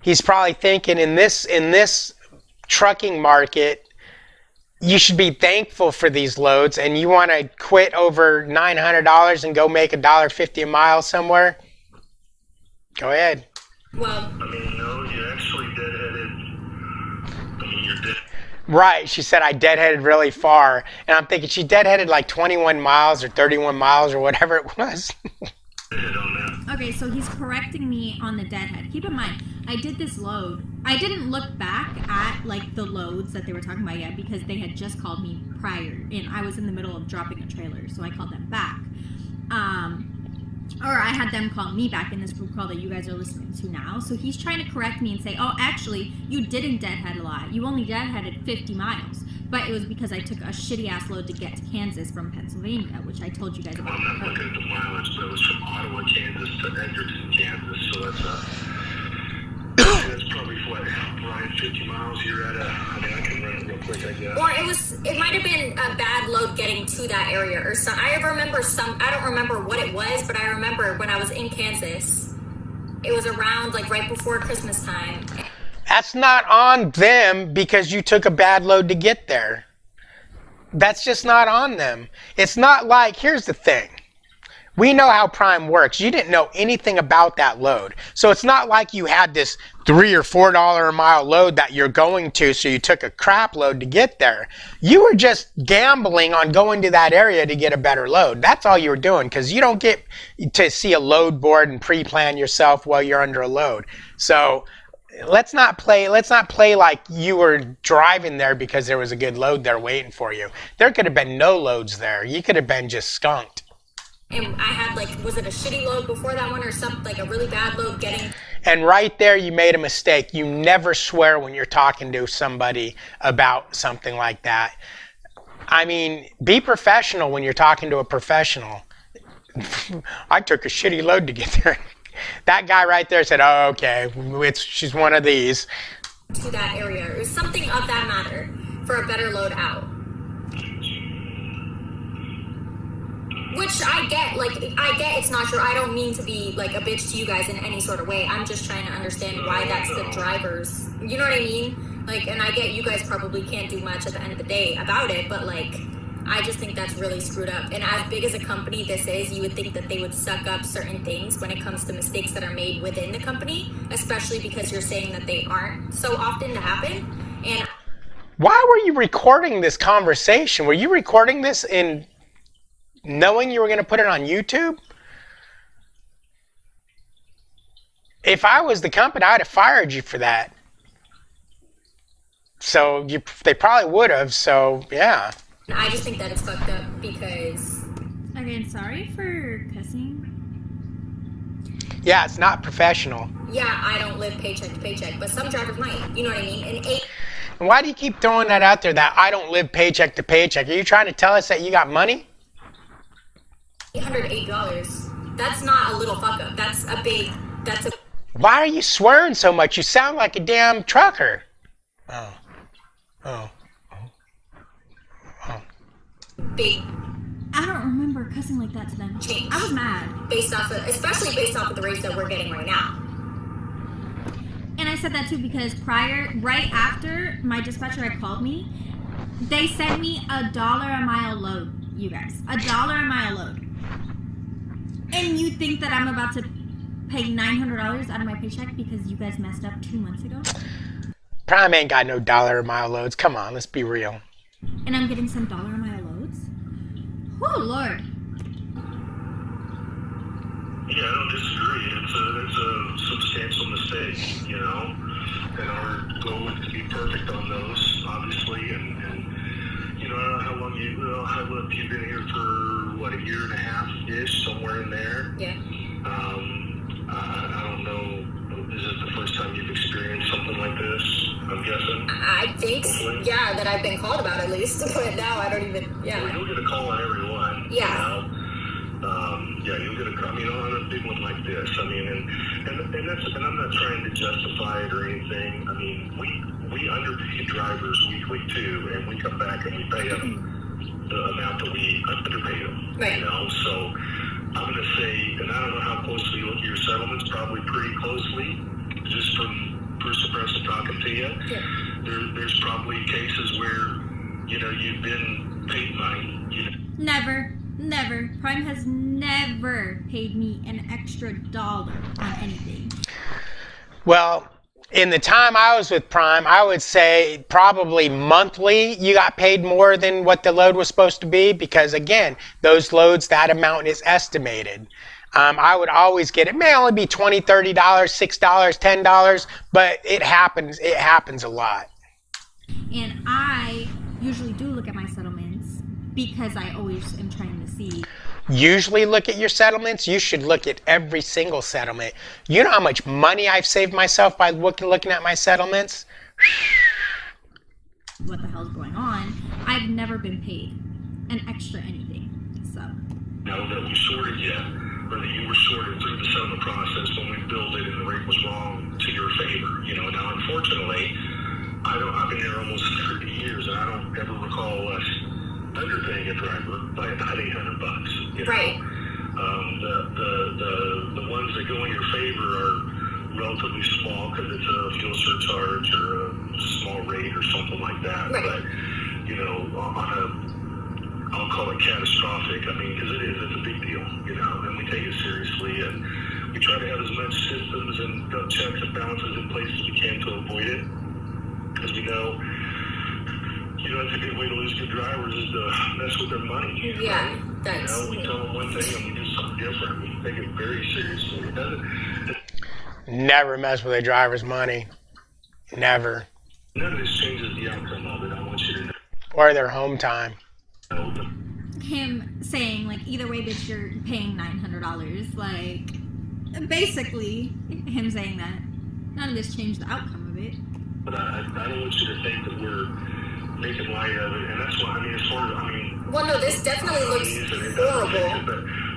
he's probably thinking in this trucking market, you should be thankful for these loads, and you want to quit over $900 and go make $1.50 a mile somewhere? Go ahead. Well, I mean, no, you actually deadheaded. I mean, you're dead. Right, she said I deadheaded really far, and I'm thinking she deadheaded like 21 miles or 31 miles or whatever it was. Okay, so he's correcting me on the deadhead. Keep in mind, I did this load. I didn't look back at, like, the loads that they were talking about yet because they had just called me prior, and I was in the middle of dropping a trailer, so I called them back. Or I had them call me back in this group call that you guys are listening to now. So he's trying to correct me and say, oh, actually, you didn't deadhead a lot. You only deadheaded 50 miles. But it was because I took a shitty-ass load to get to Kansas from Pennsylvania, which I told you guys about. I'm not looking at the mileage, but it was from Ottawa, Kansas to Edgerton, Kansas. So that's probably what, Brian, 50 miles. You're at I mean, I can run it real quick, I guess. or it might have been a bad load getting to that area or some. I don't remember what it was, but I remember when I was in Kansas, it was around, like, right before Christmas time. That's not on them because you took a bad load to get there. That's just not on them. It's not like, here's the thing. We know how Prime works. You didn't know anything about that load. So it's not like you had this $3 or $4 a mile load that you're going to, so you took a crap load to get there. You were just gambling on going to that area to get a better load. That's all you were doing, because you don't get to see a load board and pre-plan yourself while you're under a load. So let's not play like you were driving there because there was a good load there waiting for you. There could have been no loads there. You could have been just skunked. And I had, like, was it a shitty load before that one or something, like a really bad load getting... And right there, you made a mistake. You never swear when you're talking to somebody about something like that. I mean, be professional when you're talking to a professional. I took a shitty load to get there. That guy right there said, oh, okay, she's one of these. To that area, or something of that matter, for a better load out. Which I get it's not true. I don't mean to be, like, a bitch to you guys in any sort of way. I'm just trying to understand why that's the drivers. You know what I mean? Like, and I get you guys probably can't do much at the end of the day about it, but, like, I just think that's really screwed up. And as big as a company this is, you would think that they would suck up certain things when it comes to mistakes that are made within the company, especially because you're saying that they aren't so often to happen. And why were you recording this conversation? Were you recording this in knowing you were going to put it on YouTube? If I was the company, I'd have fired you for that. So they probably would have. So yeah. I just think that it's fucked up because... Again, sorry for cussing. Yeah, it's not professional. Yeah, I don't live paycheck to paycheck, but some drivers might. You know what I mean? And why do you keep throwing that out there, that I don't live paycheck to paycheck? Are you trying to tell us that you got money? $808. That's not a little fuck up. That's a... Why are you swearing so much? You sound like a damn trucker. Big I don't remember cussing like that to them. change. I was mad. Especially based off of the rates that we're getting right now. And I said that too because right after my dispatcher had called me, they sent me $1 a mile load, you guys. $1 a mile load. And you think that I'm about to pay $900 out of my paycheck because you guys messed up 2 months ago? Prime ain't got no dollar a mile loads. Come on, let's be real. And I'm getting some dollar a mile loads? Oh, Lord. Yeah, I don't disagree. It's a substantial mistake, you know. And our goal is to be perfect on those, obviously. And you know, I don't know how long you've been here for, what, a year and a half-ish, somewhere in there. Yeah. I don't know. Is this the first time you've experienced something like this? I'm guessing. I think, Hopefully. yeah, that I've been called about at least. But now I don't even, yeah. Well, you'll get a call on every one. Yeah. You know? Yeah, you'll get a call. I mean, on a big one like this. I mean, and I'm not trying to justify it or anything. I mean, we underpay drivers weekly too, and we come back and we pay them the amount that we underpay them. Right. You know, so I'm going to say, and I don't know how closely you look at your settlements, probably pretty closely, just from first impression talking to you. Yeah. There's probably cases where, you know, you've been paid money. You know? Never. Prime has never paid me an extra dollar on anything. Well, in the time I was with Prime, I would say probably monthly you got paid more than what the load was supposed to be, because again, those loads, that amount is estimated. I would always get, it may only be $20, $30, $6, $10, but it happens a lot. And I usually do look at my settlements because I always am trying to see. Usually look at your settlements. You should look at every single settlement. You know how much money I've saved myself by looking at my settlements? What the hell's going on? I've never been paid an extra anything. So. Know that we shorted you, or that you were shorted through the settlement process when we billed it and the rate was wrong to your favor. You know, now unfortunately, I've been here almost 30 years and I don't ever recall us underpaying a driver by about $800. You know? Right. The ones that go in your favor are relatively small because it's a fuel surcharge or a small rate or something like that. Right. But, you know, I'll call it catastrophic. I mean, because it's a big deal, you know, and we take it seriously, and we try to have as much systems and checks and balances in place as we can to avoid it, because we know, you know, it's a good way to lose good drivers is to mess with their money. Yeah, right? that's... You know, we tell them one thing and we do something different. We take it very seriously. It doesn't... Never mess with a driver's money. Never. None of this changes the outcome of it. I want you to know. Or their home time. Him saying, like, either way, bitch, you're paying $900. Like, basically, him saying that. None of this changed the outcome of it. But I don't want you to think that we're making light of it, and that's why, I mean, as far as, I mean... Well, no, this definitely looks horrible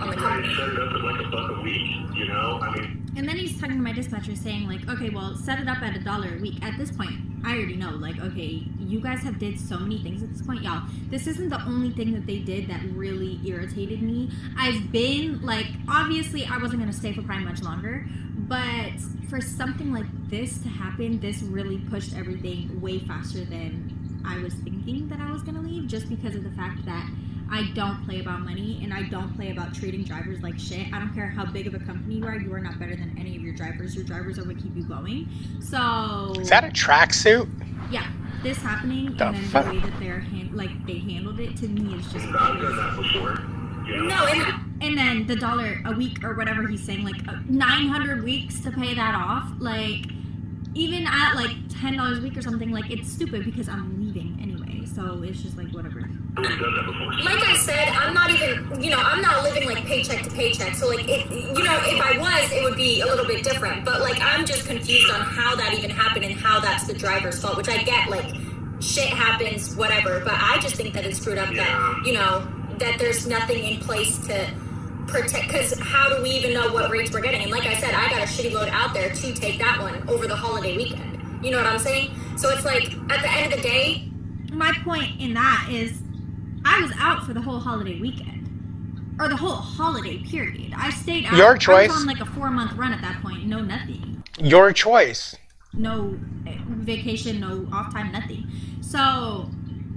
on the company. Set it up at like $1 a week, you know? I mean... And then he's talking to my dispatcher saying, like, okay, well, set it up at $1 a week. At this point, I already know, like, okay, you guys have did so many things at this point, y'all. This isn't the only thing that they did that really irritated me. I've been, like, obviously I wasn't going to stay for Prime much longer, but for something like this to happen, this really pushed everything way faster than I was thinking that I was going to leave, just because of the fact that I don't play about money, and I don't play about treating drivers like shit. I don't care how big of a company you are not better than any of your drivers. Your drivers are what keep you going. So... Is that a tracksuit? Yeah. This happening, and then the way that they handled it, to me, is just... I've done that before. Yeah. No, and then the $1 a week, or whatever he's saying, like, 900 weeks to pay that off, like... Even at, like, $10 a week or something, like, it's stupid because I'm leaving anyway. So it's just, like, whatever. Like I said, I'm not even, you know, I'm not living, like, paycheck to paycheck. So, like, you know, if I was, it would be a little bit different. But, like, I'm just confused on how that even happened and how that's the driver's fault, which I get, like, shit happens, whatever. But I just think that it's screwed up that, you know, that there's nothing in place to... protect, because how do we even know what rates we're getting? And like I said, I got a shitty load out there to take that one over the holiday weekend. You know what I'm saying? So it's like, at the end of the day... My point in that is, I was out for the whole holiday weekend. Or the whole holiday period. I stayed out. Your choice. I was on like a 4-month run at that point. No nothing. Your choice. No vacation, no off time, nothing. So...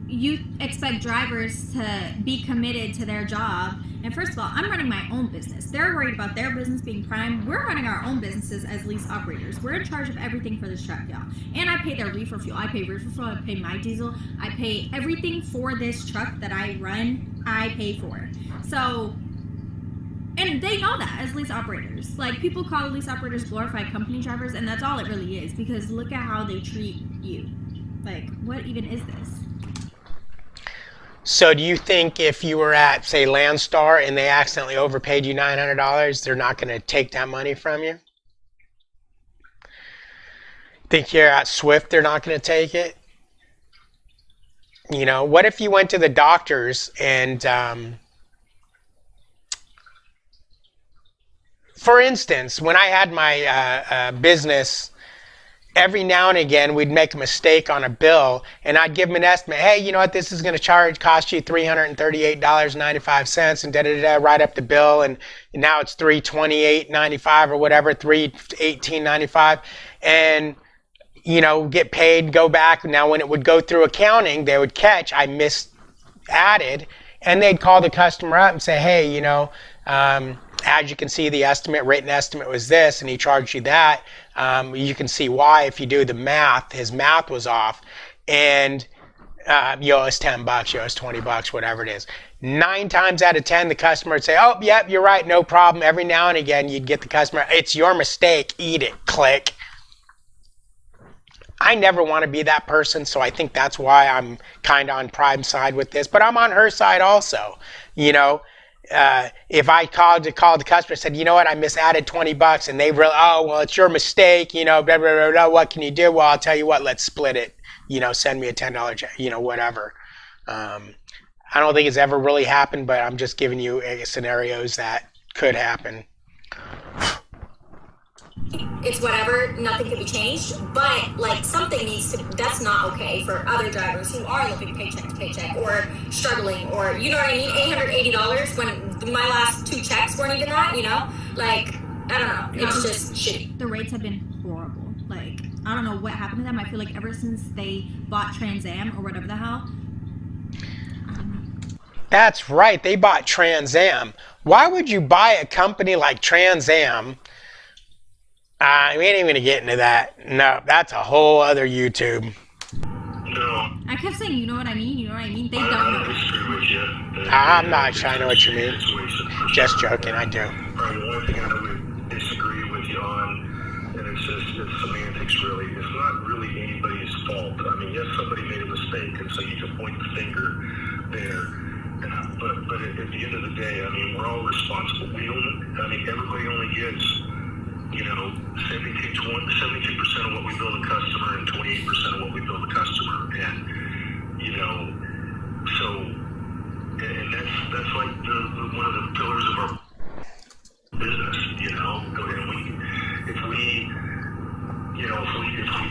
you expect drivers to be committed to their job. And first of all, I'm running my own business. They're worried about their business being prime. We're running our own businesses as lease operators. We're in charge of everything for this truck, y'all. And I pay their reefer fuel. I pay reefer fuel. I pay my diesel. I pay everything for this truck that I run. I pay for. So, and they know that as lease operators. Like, people call lease operators glorified company drivers, and that's all it really is, because look at how they treat you. Like, what even is this? So do you think if you were at, say, Landstar and they accidentally overpaid you $900, they're not going to take that money from you? Think you're at Swift, they're not going to take it? You know, what if you went to the doctors and, for instance, when I had my business, every now and again, we'd make a mistake on a bill, and I'd give them an estimate. Hey, you know what? This is going to cost you $338.95, and da-da-da-da, write up the bill, and now it's $328.95 or whatever, $318.95, and, you know, get paid, go back. Now, when it would go through accounting, they would catch I misadded, and they'd call the customer up and say, hey, you know, as you can see, the written estimate was this, and he charged you that. You can see why if you do the math. His math was off, and you owe us $10, you owe us $20, whatever it is. 9 times out of 10, the customer would say, oh, yep, you're right, no problem. Every now and again, you'd get the customer, it's your mistake, eat it, click. I never want to be that person, so I think that's why I'm kind of on Prime's side with this, but I'm on her side also, you know. If I called the customer and said, you know what, I misadded $20, and they really, oh, well, it's your mistake, you know, blah, blah, blah, blah, what can you do? Well, I'll tell you what, let's split it, you know, send me a $10 check, you know, whatever. I don't think it's ever really happened, but I'm just giving you scenarios that could happen. It's whatever, nothing can be changed, but like something needs to, that's not okay for other drivers who are living paycheck to paycheck or struggling, or, you know what I mean, $880 when my last 2 checks weren't even that, you know, like, I don't know, it's just shitty. The rates have been horrible. Like, I don't know what happened to them. I feel like ever since they bought Trans Am or whatever the hell. That's right, they bought Trans Am. Why would you buy a company like Trans Am? We ain't even gonna get into that. No, that's a whole other YouTube. No. I kept saying, you know what I mean? You know what I mean? They I don't know. disagree with you. I'm not sure I know what you mean. Just joking, I do. The one thing I would disagree with you on, and it's semantics really, it's not really anybody's fault. I mean, yes, somebody made a mistake, and so you can point the finger there. But at the end of the day, I mean, we're all responsible. Everybody only gets, you know, 72% of what we bill the customer and 28% of what we bill the customer. And, you know, so, and that's like one of the pillars of our business, you know. And if we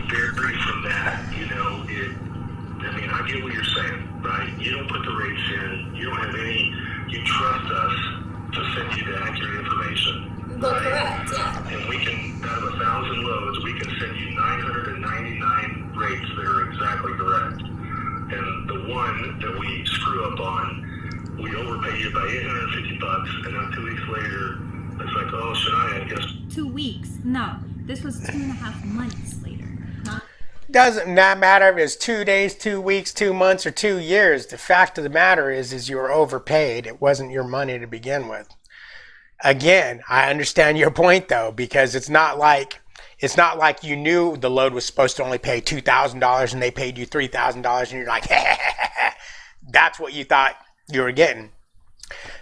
vary from that, you know, I get what you're saying, right? You don't put the rates in, you don't have you trust us to send you the accurate information. Well, right? correct, yeah. And we can, out of 1,000 loads, we can send you 999 rates that are exactly correct. And the one that we screw up on, we overpay you by $850, and then 2 weeks later, it's like, oh, I guess. 2 weeks? No, this was 2.5 months later. Huh? Doesn't that matter if it's 2 days, 2 weeks, 2 months, or 2 years. The fact of the matter is you were overpaid. It wasn't your money to begin with. Again, I understand your point though, because it's not like you knew the load was supposed to only pay $2,000 and they paid you $3,000 and you're like, that's what you thought you were getting.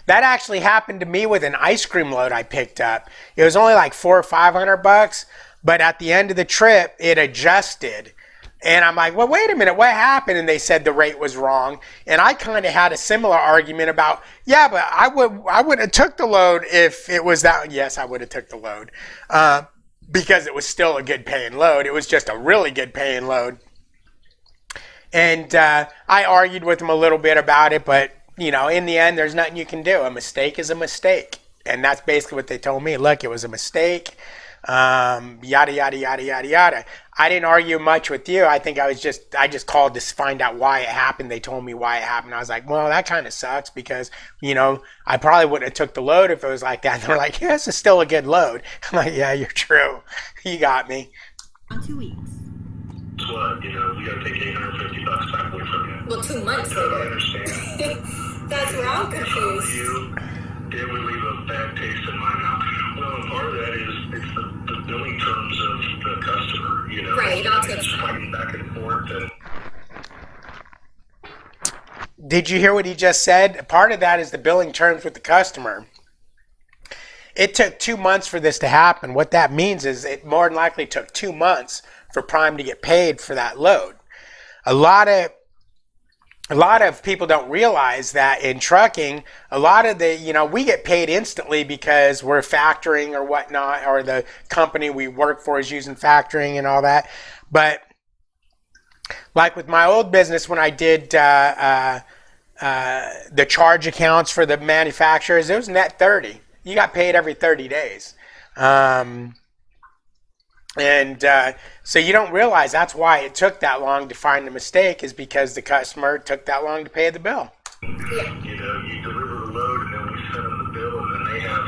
That actually happened to me with an ice cream load I picked up. It was only like $400 or $500, but at the end of the trip, it adjusted. And I'm like, well, wait a minute, what happened? And they said the rate was wrong. And I kind of had a similar argument about, yeah, but I would have took the load if it was that. Yes, I would have took the load because it was still a good paying load. It was just a really good paying load. And I argued with them a little bit about it, but you know, in the end, there's nothing you can do. A mistake is a mistake. And that's basically what they told me. Look, it was a mistake. yada, yada, yada, yada, yada. I didn't argue much with you. I think I just called to find out why it happened. They told me why it happened. I was like, well, that kind of sucks because, I probably wouldn't have took the load if it was like that. And they're like, yeah, this is still a good load. I'm like, yeah, you're true. You got me. 2 weeks. What, we got to take $850 back away from you. Well, 2 months I later. understand. That's where I'm confused. It would leave a bad taste in my mouth. Well, and part of that is it's the billing terms of the customer, Right, I'll take it's fighting back and forth. And Did you hear what he just said? Part of that is the billing terms with the customer. It took 2 months for this to happen. What that means is it more than likely took 2 months for Prime to get paid for that load. A lot of people don't realize that in trucking, a lot of we get paid instantly because we're factoring or whatnot, or the company we work for is using factoring and all that. But like with my old business, when I did the charge accounts for the manufacturers, it was net 30. You got paid every 30 days. So you don't realize that's why it took that long to find the mistake, is because the customer took that long to pay the bill. Yeah. you deliver the load, and then we send them the bill, and then they have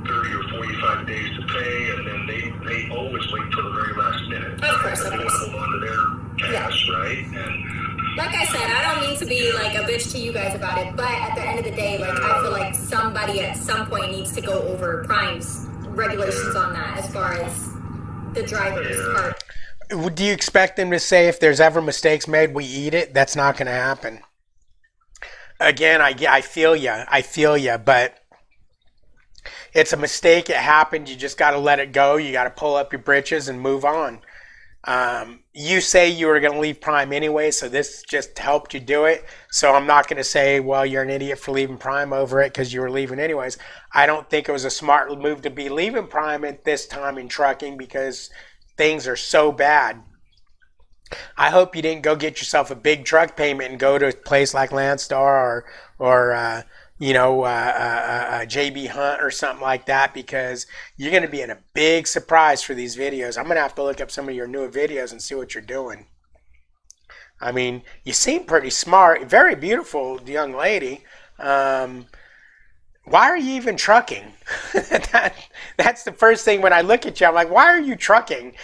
30 or 45 days to pay, and then they always wait till the very last minute. Of course, They of want course. to hold on to their cash, right? And Like I said, I don't mean to be like a bitch to you guys about it, but at the end of the day, like I feel like somebody at some point needs to go over Prime's regulations on that as far as the driver's part. Do you expect them to say if there's ever mistakes made, we eat it? That's not going to happen. Again, I feel you, but it's a mistake. It happened. You just got to let it go. You got to pull up your britches and move on. You say you were going to leave Prime anyway, so this just helped you do it. So I'm not going to say, well, you're an idiot for leaving Prime over it because you were leaving anyways. I don't think it was a smart move to be leaving Prime at this time in trucking because things are so bad. I hope you didn't go get yourself a big truck payment and go to a place like Landstar or JB Hunt or something like that, because you're going to be in a big surprise for these videos. I'm going to have to look up some of your newer videos and see what you're doing. I mean, you seem pretty smart, very beautiful young lady. Why are you even trucking? That's the first thing when I look at you. I'm like, why are you trucking?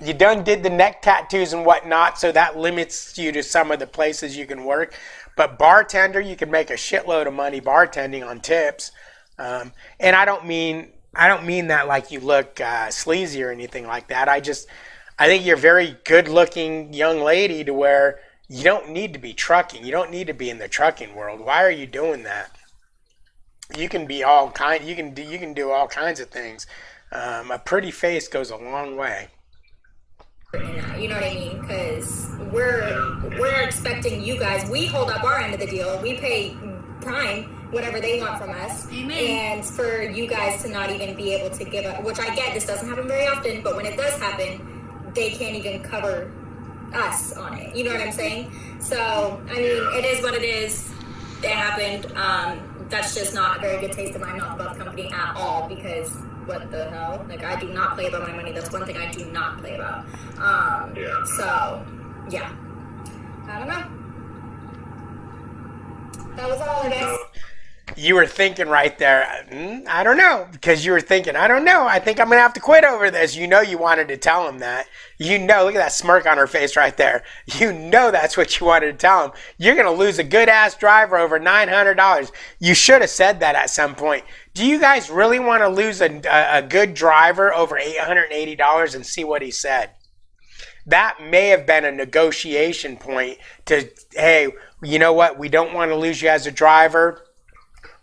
You done did the neck tattoos and whatnot, so that limits you to some of the places you can work. But bartender, you can make a shitload of money bartending on tips. And I don't mean that like you look sleazy or anything like that. I think you're a very good-looking young lady to where you don't need to be trucking. You don't need to be in the trucking world. Why are you doing that? You can be all kind. You can do all kinds of things. A pretty face goes a long way. You know what I mean? Because we're expecting you guys. We hold up our end of the deal. We pay Prime whatever they want from us. Amen. And for you guys to not even be able to give up, which I get, this doesn't happen very often, but when it does happen, they can't even cover us on it. You know what I'm saying? So, I mean, it is what it is. It happened. That's just not a very good taste in my mouth about the company at all, because what the hell? Like, I do not play about my money. That's one thing I do not play about. So, yeah. I don't know. That was all, I guess. You were thinking right there, I don't know, because you were thinking, I don't know, I think I'm going to have to quit over this. You know you wanted to tell him that. You know, look at that smirk on her face right there. You know that's what you wanted to tell him. You're going to lose a good-ass driver over $900. You should have said that at some point. Do you guys really want to lose a good driver over $880 and see what he said? That may have been a negotiation point to, hey, you know what, we don't want to lose you as a driver.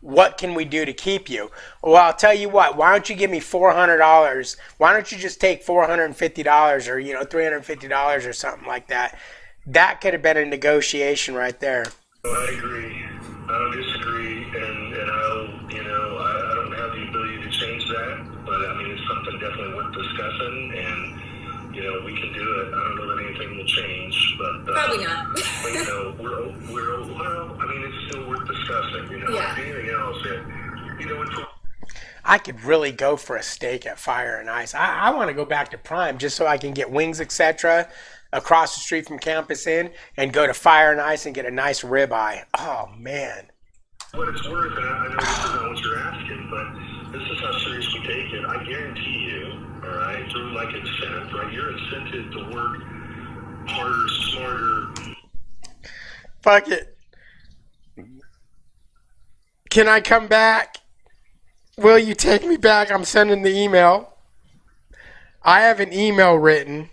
What can we do to keep you? Well, I'll tell you what, why don't you give me $400? Why don't you just take $450 or, $350 or something like that? That could have been a negotiation right there. I agree. I don't disagree, and I don't have the ability to change that, but I mean, it's something definitely worth discussing, and we can do it. I don't know that anything will change, but Probably not. but it's still worth discussing. Yeah. Anything else, it's I could really go for a steak at Fire and Ice. I want to go back to Prime just so I can get wings, etc., across the street from Campus Inn, and go to Fire and Ice and get a nice ribeye. Oh, man. What it's worth, and I know this isn't what you're asking, but this is how serious we take it. I guarantee you, all right, through like incentive, right? You're incented to work harder, smarter. Fuck it. Can I come back? Will you take me back? I'm sending the email. I have an email written.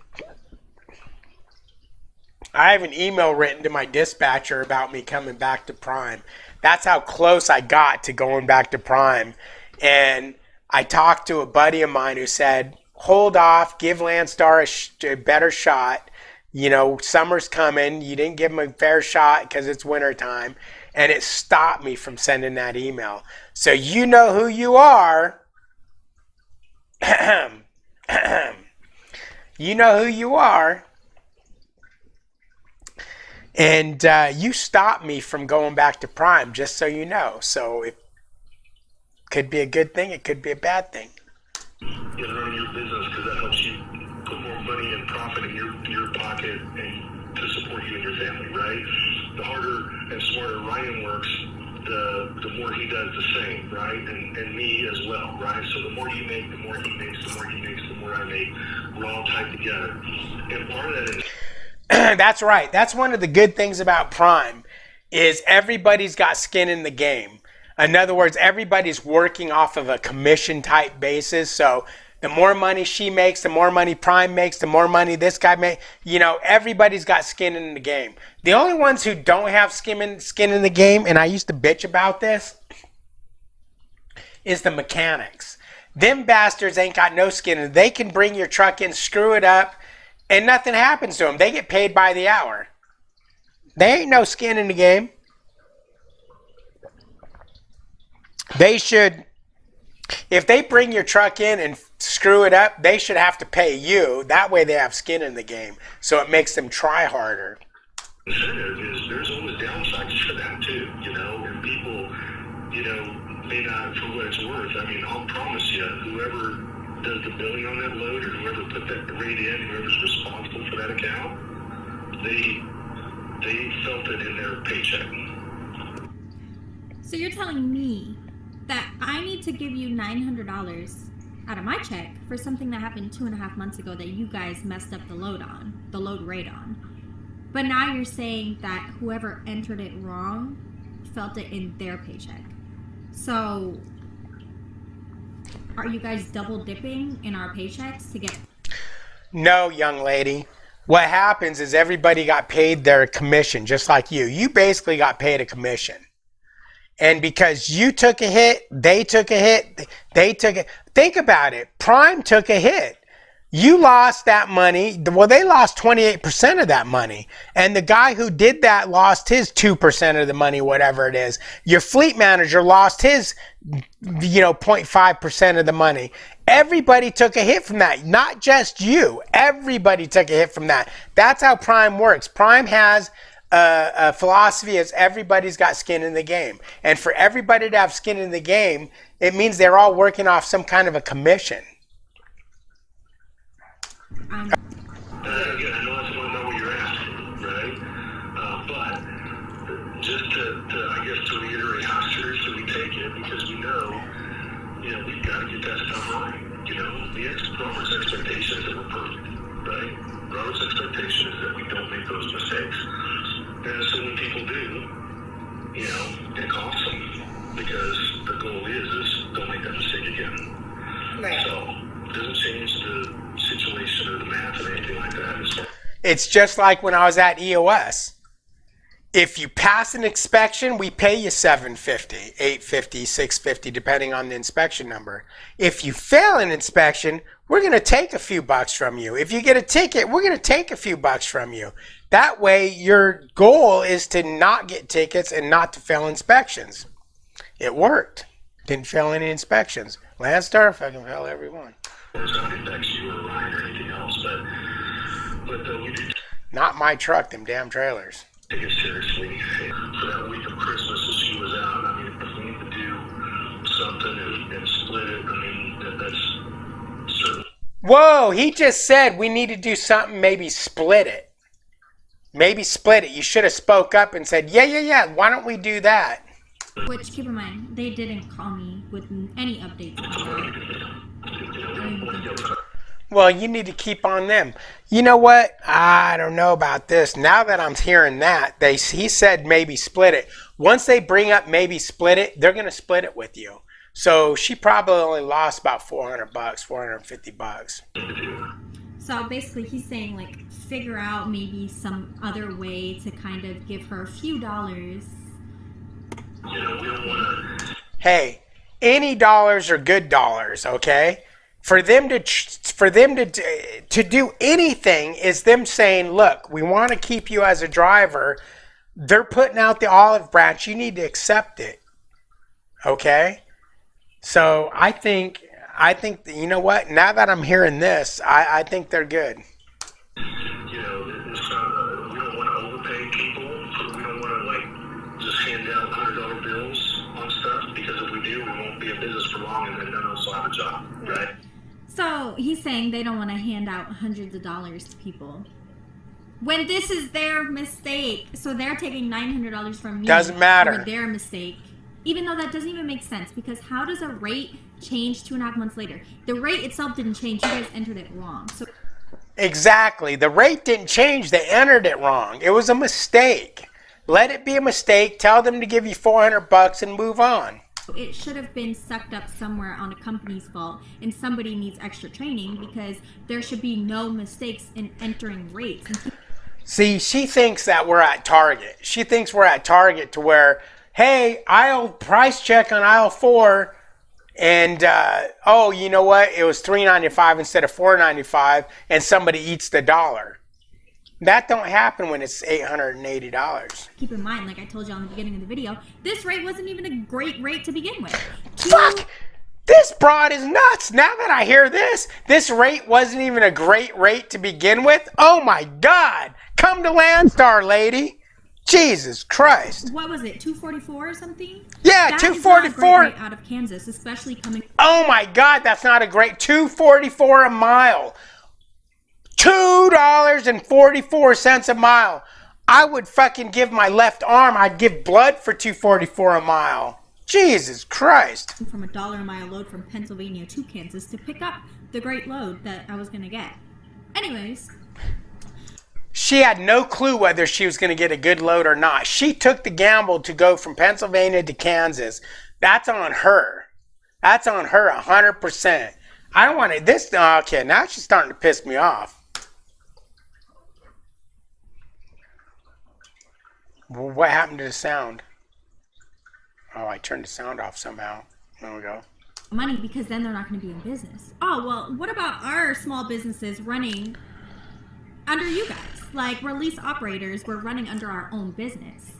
To my dispatcher about me coming back to Prime. That's how close I got to going back to Prime. And I talked to a buddy of mine who said, hold off, give Landstar a better shot. You know, summer's coming. You didn't give him a fair shot because it's winter time. And it stopped me from sending that email. So you know who you are. You know who you are. And you stopped me from going back to Prime, just so you know. So it could be a good thing. It could be a bad thing. You run your business because that helps you put more money and profit in your pocket and to support you and your family, right? The harder and smarter Ryan works, the more he does the same, right? And me as well, right? So the more you make, the more he makes, the more he makes, the more I make. We're all tied together. And part of that is... That's right. That's one of the good things about Prime is everybody's got skin in the game. In other words, everybody's working off of a commission type basis. So the more money she makes, the more money Prime makes, the more money this guy makes. You know, everybody's got skin in the game. The only ones who don't have skin in the game, and I used to bitch about this, is the mechanics. Them bastards ain't got no skin in it. They can bring your truck in, screw it up, and nothing happens to them. They get paid by the hour. They ain't no skin in the game. They should, if they bring your truck in and screw it up, they should have to pay you. That way they have skin in the game. So it makes them try harder. Incentive is there's always downsides for that too, you know, and people, you know, may not, for what it's worth. I mean, I'll promise you, whoever does the billing on that load or whoever put that rate in, whoever's responsible for that account, they felt it in their paycheck. So you're telling me that I need to give you $900 out of my check for something that happened 2.5 months ago that you guys messed up the load rate on. But now you're saying that whoever entered it wrong felt it in their paycheck. So are you guys double dipping in our paychecks to get... No, young lady. What happens is everybody got paid their commission, just like you. You basically got paid a commission. And because you took a hit, they took a hit, they took it. Think about it. Prime took a hit. You lost that money. Well, they lost 28% of that money. And the guy who did that lost his 2% of the money, whatever it is. Your fleet manager lost his, 0.5% of the money. Everybody took a hit from that. Not just you. Everybody took a hit from that. That's how Prime works. Prime has a philosophy is everybody's got skin in the game. And for everybody to have skin in the game, it means they're all working off some kind of a commission. Again, I know that's not what you're asking, right? But just to reiterate how seriously we take it, because we know, we've got to get that stuff right. Robert's expectation is that we're perfect, right? Robert's expectation is that we don't make those mistakes. And so when people do, it costs them, because the goal is don't make that mistake again. Right. So it doesn't change the situation or the math or anything like that. It's just like when I was at EOS. If you pass an inspection, we pay you $750, $850, $650, depending on the inspection number. If you fail an inspection, we're going to take a few bucks from you. If you get a ticket, we're going to take a few bucks from you. That way, your goal is to not get tickets and not to fail inspections. It worked. Didn't fail any inspections. Landstar fucking failed every one. Not my truck, them damn trailers. Take it seriously. For that week of Christmas as she was out, if we need to do something and split it, Whoa, he just said we need to do something, maybe split it. Maybe split it. You should have spoke up and said, yeah, why don't we do that? Which, keep in mind, they didn't call me with any updates on that. Well, you need to keep on them. You know what? I don't know about this. Now that I'm hearing that, he said maybe split it. Once they bring up maybe split it, they're going to split it with you. So she probably only lost about $400, $450. So basically he's saying, like, figure out maybe some other way to kind of give her a few dollars. You know, we don't want to. Hey, any dollars are good dollars, okay? For them to do anything is them saying, look, we want to keep you as a driver. They're putting out the olive branch. You need to accept it, okay? So I think you know what? Now that I'm hearing this, I think they're good. You know, it's not, we don't want to overpay people. We don't want to, like, just hand out $100 bills on stuff, because if we do, we won't be in business for long, and then none of us will have a job, right? So he's saying they don't want to hand out hundreds of dollars to people when this is their mistake. So they're taking $900 from me. Doesn't matter. For their mistake. Even though that doesn't even make sense, because how does a rate change 2.5 months later? The rate itself didn't change. You guys entered it wrong. So exactly. The rate didn't change. They entered it wrong. It was a mistake. Let it be a mistake. Tell them to give you $400 and move on. it should have been sucked up somewhere on a company's fault, and somebody needs extra training because there should be no mistakes in entering rates. See, she thinks that we're at Target. She thinks we're at Target to where, hey, aisle price check on aisle 4, and oh, you know what? It was $3.95 instead of $4.95, and somebody eats the dollar. That don't happen when it's $880. Keep in mind, like I told you on the beginning of the video, this rate wasn't even a great rate to begin with. Fuck! This broad is nuts. Now that I hear this rate wasn't even a great rate to begin with. Oh my God! Come to Landstar, lady. Jesus Christ. What was it, 244 or something? Yeah, that 244. Is not a great rate out of Kansas, especially coming. Oh my God, that's not a great 244 a mile. $2.44 a mile. I would fucking give my left arm. I'd give blood for $2.44 a mile. Jesus Christ. From a $1 a mile load from Pennsylvania to Kansas to pick up the great load that I was going to get. Anyways. She had no clue whether she was going to get a good load or not. She took the gamble to go from Pennsylvania to Kansas. That's on her. That's on her 100%. I don't want to. This. Okay, now she's starting to piss me off. What happened to the sound? Oh, I turned the sound off somehow. There we go. Money, because then they're not going to be in business. Oh, well, what about our small businesses running under you guys? Like, we're lease operators. We're running under our own business.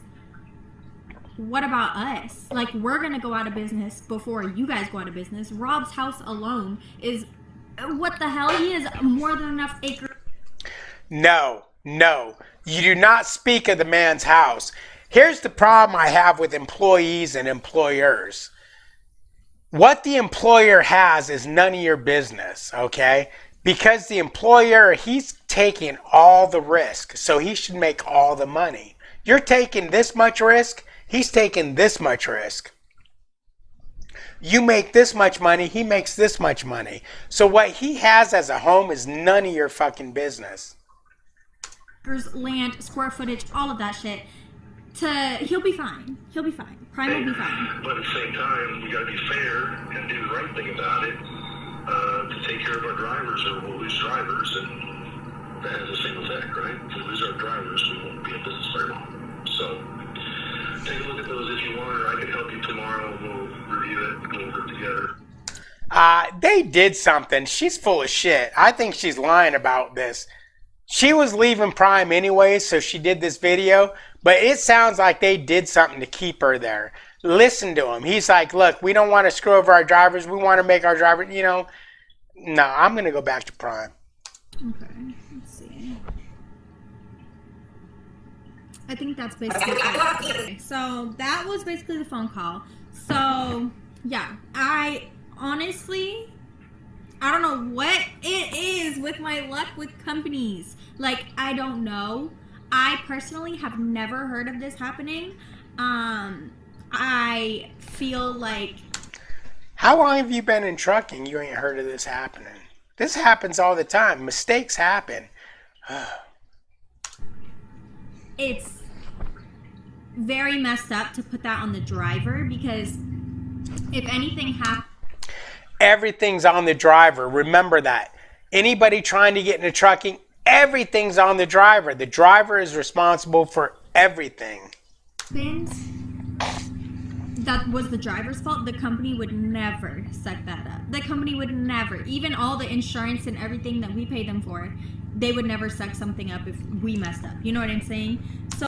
What about us? Like, we're going to go out of business before you guys go out of business. Rob's house alone is, what the hell? He has more than enough acres. No. You do not speak of the man's house. Here's the problem I have with employees and employers. What the employer has is none of your business, okay? Because the employer, he's taking all the risk, so he should make all the money. You're taking this much risk, he's taking this much risk. You make this much money, he makes this much money. So what he has as a home is none of your fucking business. Land, square footage, all of that shit. He'll be fine. Prime will be fine. But at the same time, we got to be fair and do the right thing about it to take care of our drivers, or we'll lose drivers, and that has the same effect, right? If we lose our drivers, we won't be in business very long. So take a look at those if you want, or I can help you tomorrow. We'll review it, go over it together. They did something. She's full of shit. I think she's lying about this. She was leaving Prime anyway, so she did this video. But it sounds like they did something to keep her there. Listen to him. He's like, look, we don't want to screw over our drivers. We want to make our drivers, no, I'm going to go back to Prime. Okay, let's see. I think that's basically it. So that was basically the phone call. So, yeah, I honestly I don't know what it is with my luck with companies. Like, I don't know. I personally have never heard of this happening. I feel like... How long have you been in trucking? You ain't heard of this happening. This happens all the time. Mistakes happen. It's very messed up to put that on the driver, because if anything happens... Everything's on the driver. Remember that. Anybody trying to get into trucking, everything's on the driver. The driver is responsible for everything. That was the driver's fault. The company would never suck that up. The company would never, even all the insurance and everything that we pay them for, they would never suck something up if we messed up. You know what I'm saying? So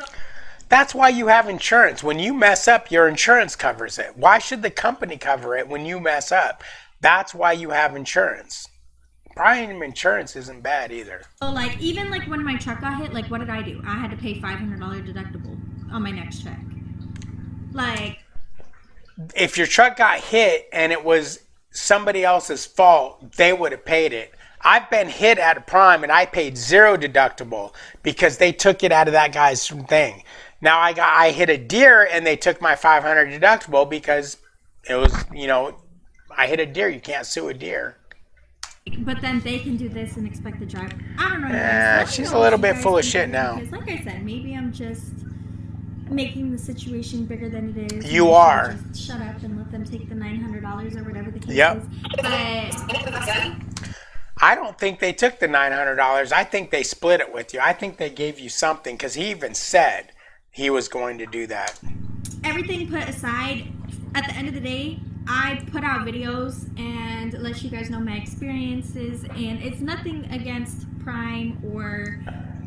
that's why you have insurance. When you mess up, your insurance covers it. Why should the company cover it when you mess up? That's why you have insurance. Prime insurance isn't bad either. So like, even like when my truck got hit, like what did I do? I had to pay $500 deductible on my next check. Like, if your truck got hit and it was somebody else's fault, they would have paid it. I've been hit at a Prime and I paid $0 deductible because they took it out of that guy's thing. Now I hit a deer and they took my $500 deductible because it was, you know, I hit a deer. You can't sue a deer. But then they can do this and expect the driver. I don't know. She's a little bit full of shit now. Because like I said, maybe I'm just making the situation bigger than it is. You are. Just shut up and let them take the $900 or whatever the case Yep. is. But I don't think they took the $900. I think they split it with you. I think they gave you something because he even said he was going to do that. everything put aside, at the end of the day, I put out videos and let you guys know my experiences, and it's nothing against Prime or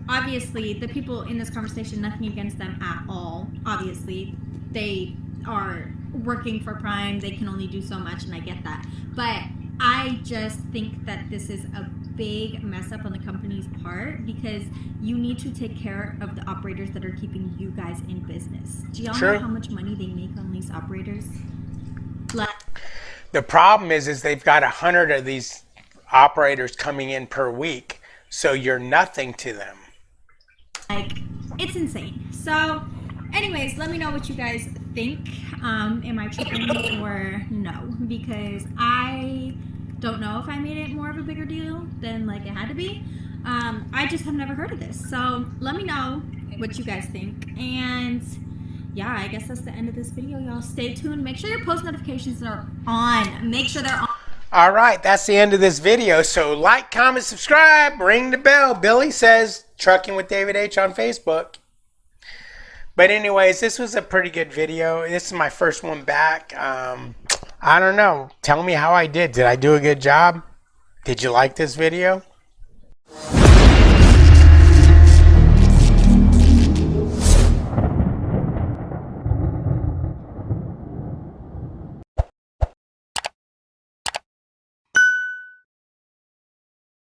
obviously the people in this conversation, nothing against them at all. Obviously, they are working for Prime, they can only do so much, and I get that. But I just think that this is a big mess up on the company's part, because you need to take care of the operators that are keeping you guys in business. Do y'all know how much money they make on these operators? The problem is they've got 100 of these operators coming in per week, so you're nothing to them. Like, it's insane. So, anyways, let me know what you guys think. Am I tripping or no? Because I don't know if I made it more of a bigger deal than like it had to be. I just have never heard of this. So let me know what you guys think. And yeah, I guess that's the end of this video, y'all. Stay tuned. Make sure your post notifications are on. Make sure they're on. All right, that's the end of this video. So like, comment, subscribe, ring the bell. Billy says Trucking with David H on Facebook. But anyways, this was a pretty good video. This is my first one back. I don't know. Tell me how I did. Did I do a good job? Did you like this video?